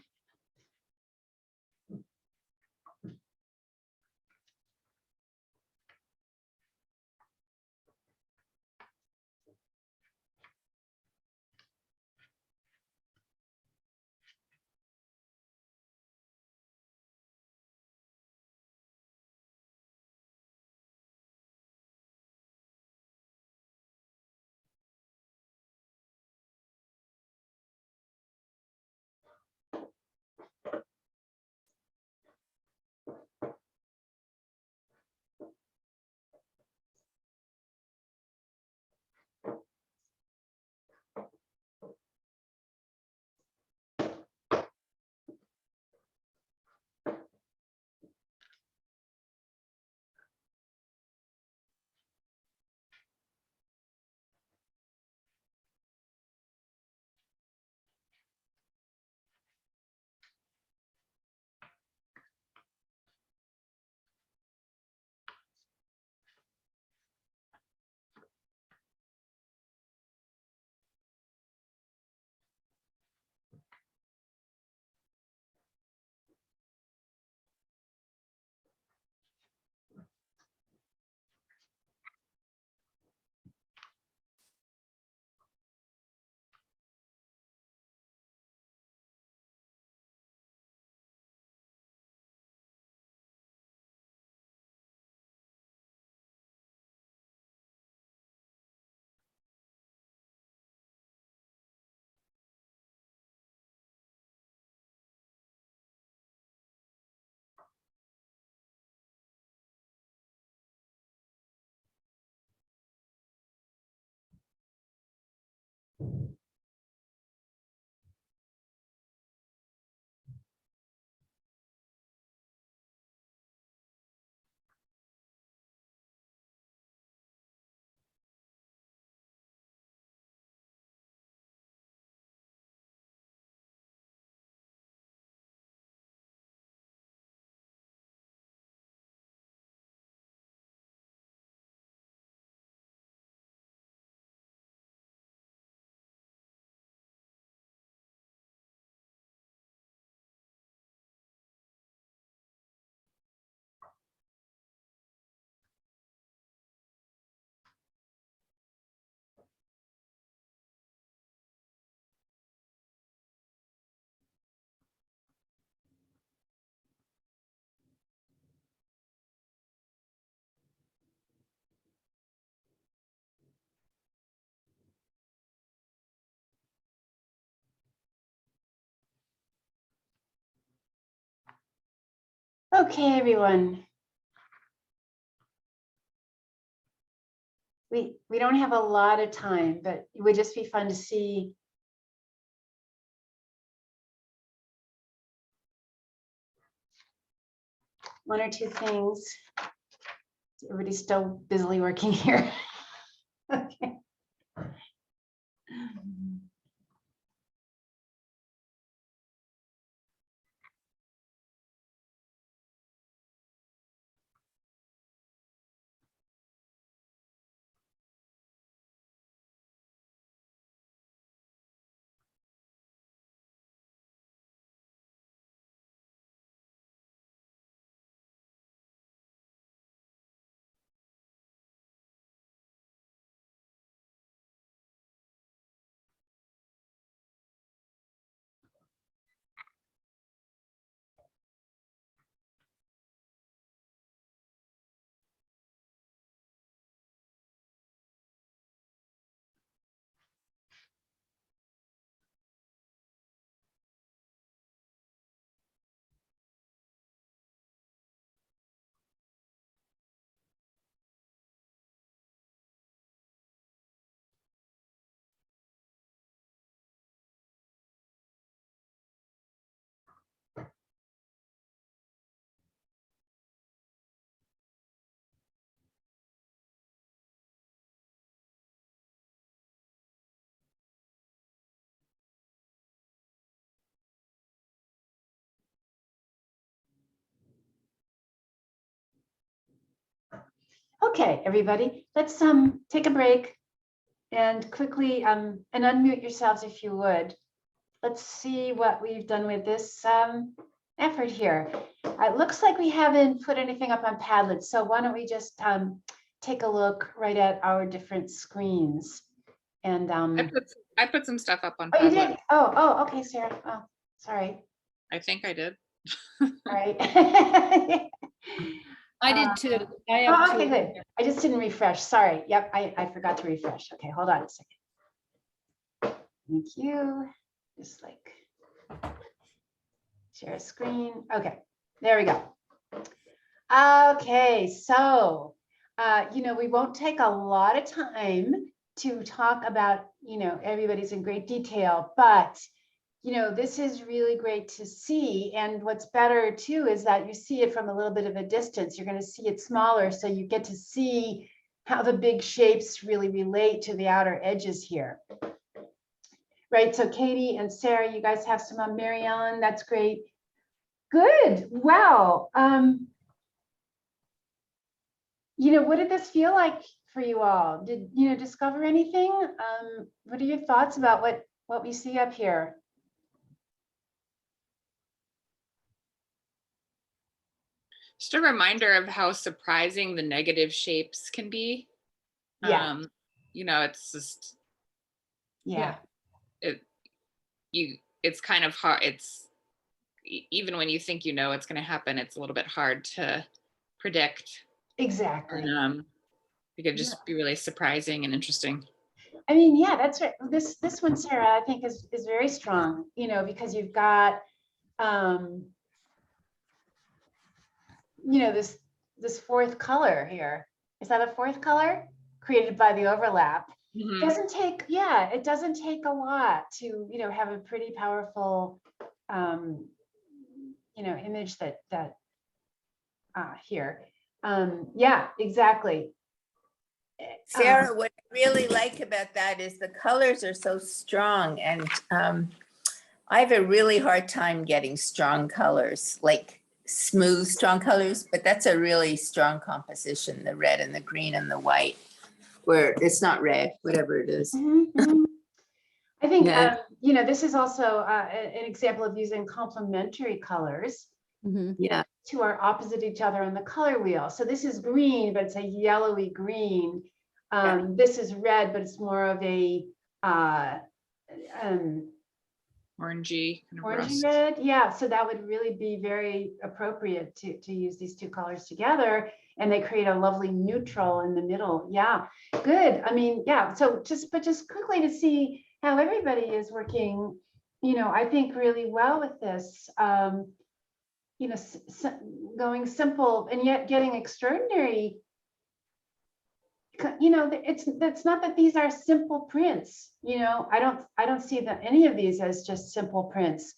Okay, everyone. We don't have a lot of time, but it would just be fun to see one or two things. Everybody's still busily working here. Okay. Okay, everybody, let's take a break and quickly and unmute yourselves if you would. Let's see what we've done with this effort here. It looks like we haven't put anything up on Padlet, so why don't we just take a look right at our different screens. And I put some stuff up on oh, you Padlet. did? Oh, okay, Sarah. Oh, sorry. I think I did. All right. I did too. I have Oh, okay, two. good. I just didn't refresh. Sorry. Yep, I forgot to refresh. Okay, hold on a second. Thank you. Just like share a screen. Okay, there we go. Okay, so we won't take a lot of time to talk about, everybody's in great detail, but this is really great to see. And what's better too is that you see it from a little bit of a distance. You're going to see it smaller, so you get to see how the big shapes really relate to the outer edges here. Right, so Katie and Sarah, you guys have some on Mary Ellen. That's great. Good. Wow. What did this feel like for you all? Did you discover anything? What are your thoughts about what we see up here? Just a reminder of how surprising the negative shapes can be. Yeah. It's just, Yeah. It's kind of hard. It's even when you think it's going to happen, it's a little bit hard to predict. Exactly. It could just be really surprising and interesting. I mean, yeah, that's right. This one, Sarah, I think is very strong, because you've got this fourth color here. Is that a fourth color created by the overlap? Mhm. It doesn't take a lot to have a pretty powerful image that here. Yeah, exactly. Sarah, what I really like about that is the colors are so strong, and I have a really hard time getting strong colors, like smooth, strong colors, but that's a really strong composition, the red and the green and the white, where it's not red, whatever it is. Mhm. I think, Yeah. this is also an example of using complementary colors Yeah. to are opposite each other on the color wheel. So this is green, but it's a yellowy green. This is red, but it's more of a Orangey, kind of orangey rust. red. Yeah, so that would really be very appropriate to use these two colors together, and they create a lovely neutral in the middle. Yeah, good. I mean, yeah, so just quickly to see how everybody is working, I think really well with this. Going simple and yet getting extraordinary. It's not that these are simple prints. I don't see that any of these as just simple prints.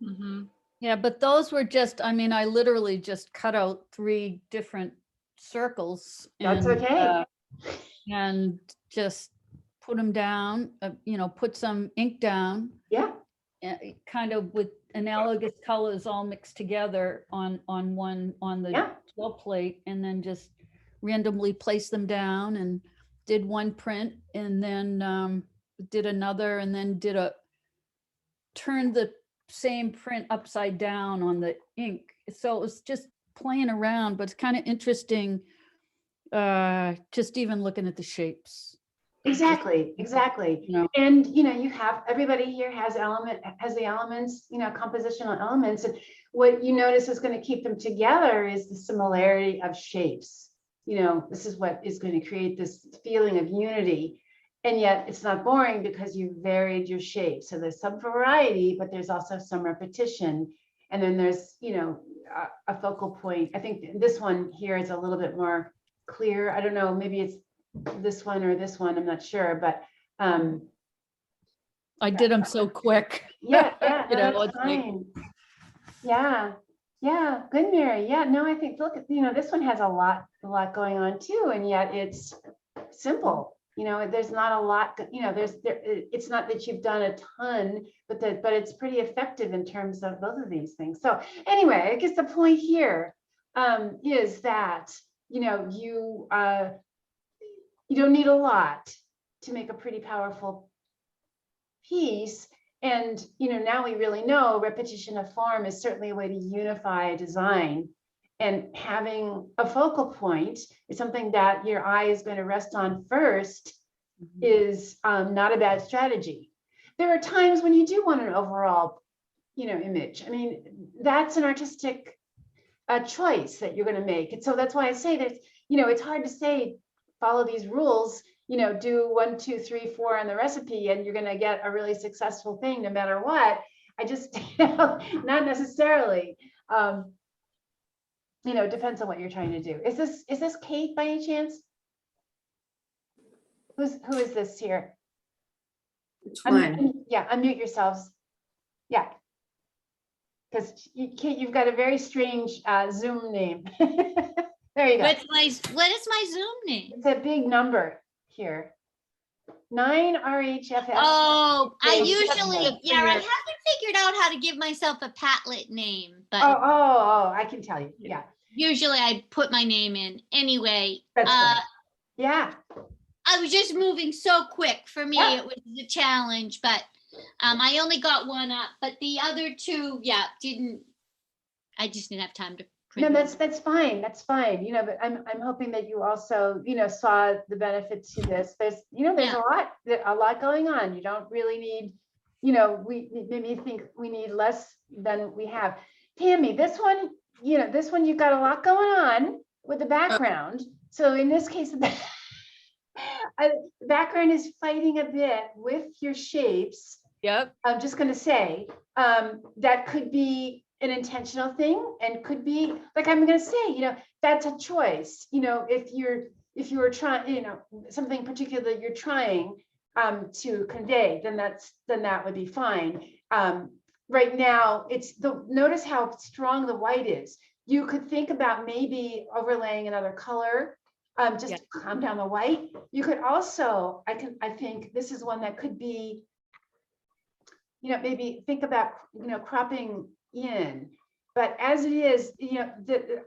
Mhm. Yeah, but those were just, I literally just cut out 3 different circles. That's okay. And just put them down, put some ink down, Yeah, kind of with analogous colors all mixed together on the yeah. 12 plate, and then just randomly place them down and did one print, and then did another, and then turned the same print upside down on the ink. So it was just playing around, but it's kind of interesting, just even looking at the shapes. Exactly. And you have everybody here has the elements, compositional elements, and what you notice is going to keep them together is the similarity of shapes. This is what is going to create this feeling of unity, and yet it's not boring because you varied your shape. So there's some variety, but there's also some repetition, and then there's a focal point. I think this one here is a little bit more clear. I don't know, maybe it's this one or this one, I'm not sure, but I did them so quick. yeah, You no, know, that's it's like- fine. Yeah, good, Mary. Yeah, no, I think, look, this one has a lot going on too, and yet it's simple. There's not a lot, it's not that you've done a ton, but it's pretty effective in terms of both of these things. So anyway, I guess the point here is that you know, you don't need a lot to make a pretty powerful piece. And, you know, now we really know repetition of form is certainly a way to unify a design. And having a focal point is something that your eye is going to rest on first is not a bad strategy. There are times when you do want an overall, you know, image. I mean, that's an artistic choice that you're going to make. And so that's why I say that, you know, it's hard to say, follow these rules, you know, do 1, 2, 3, 4 on the recipe, and you're going to get a really successful thing no matter what. I just, you know, not necessarily. You know, it depends on what you're trying to do. Is this Kate by any chance? Who is this here? Which one? Yeah, unmute yourselves. Yeah. Because Kate, you've got a very strange Zoom name. There you go. What is my Zoom name? It's a big number here. 9RHFF. Oh, I Yeah, usually, yeah. I haven't figured out how to give myself a Padlet name, but Oh, I can tell you. Yeah, usually I put my name in anyway. that's right. Yeah. I was just moving so quick. For me, Yeah. it was a challenge, but I only got one up, but the other two, I just didn't have time to No, print. that's fine. That's fine. You know, but I'm hoping that you also, you know, saw the benefits to this. There's a lot going on. You don't really need, you know, we maybe think we need less than we have. Tammy, this one, you know, you've got a lot going on with the background. So in this case, the background is fighting a bit with your shapes. Yep. I'm just going to say that could be an intentional thing, and could be, like, I'm going to say, you know, that's a choice. You know, if you're trying, you know, something particular that you're trying to convey, then that would be fine. Right now, notice how strong the white is. You could think about maybe overlaying another color, just to calm down the white. You could also, I think this is one that could be, you know, maybe think about, you know, cropping in, but as it is, you know,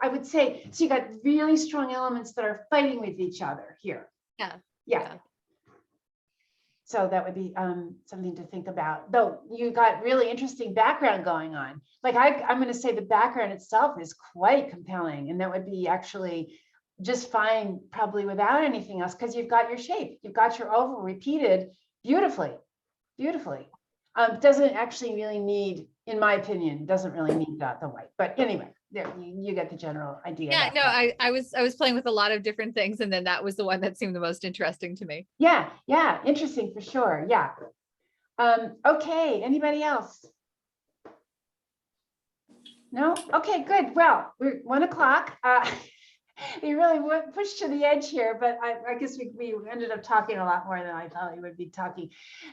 I would say, so you got really strong elements that are fighting with each other here. Yeah. So that would be something to think about, though. You got really interesting background going on. Like I'm going to say the background itself is quite compelling, and that would be actually just fine, probably without anything else, because you've got your shape, you've got your oval repeated beautifully. Doesn't actually really need, in my opinion, doesn't really need the white. But anyway, there you get the general idea. Yeah, about no, that. I was playing with a lot of different things, and then that was the one that seemed the most interesting to me. Yeah, interesting for sure. Yeah. Okay, anybody else? No? Okay, good. Well, we're 1 o'clock. We really pushed to the edge here, but I guess we ended up talking a lot more than I thought we would be talking.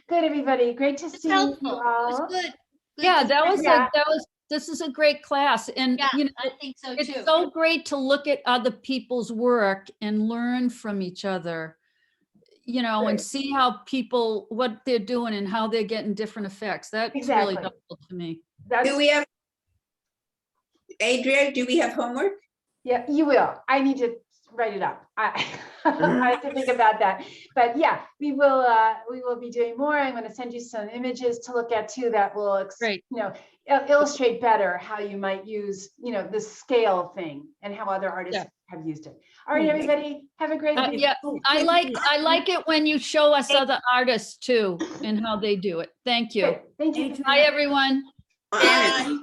Good, everybody. Great to see you Helpful. It was all. good. Yeah, Yeah. this is a great class. And, Yeah, you know, I think so it's too. so great to look at other people's work and learn from each other, you know, and Right. see how people, what they're doing and how they're getting different effects. That's really Exactly. helpful to me. Do we have, Adria, do we have homework? Yeah, you will. I need to write it up. I have to think about that. But yeah, we will be doing more. I'm going to send you some images to look at too that will Great. you know, illustrate better how you might use, you know, the scale thing and how other artists have used it. All right, everybody, have a great week. Yeah, I like it when you show us other artists too and how they do it. Thank you. Good. Thank you. Adrian, Bye, everyone. Bye.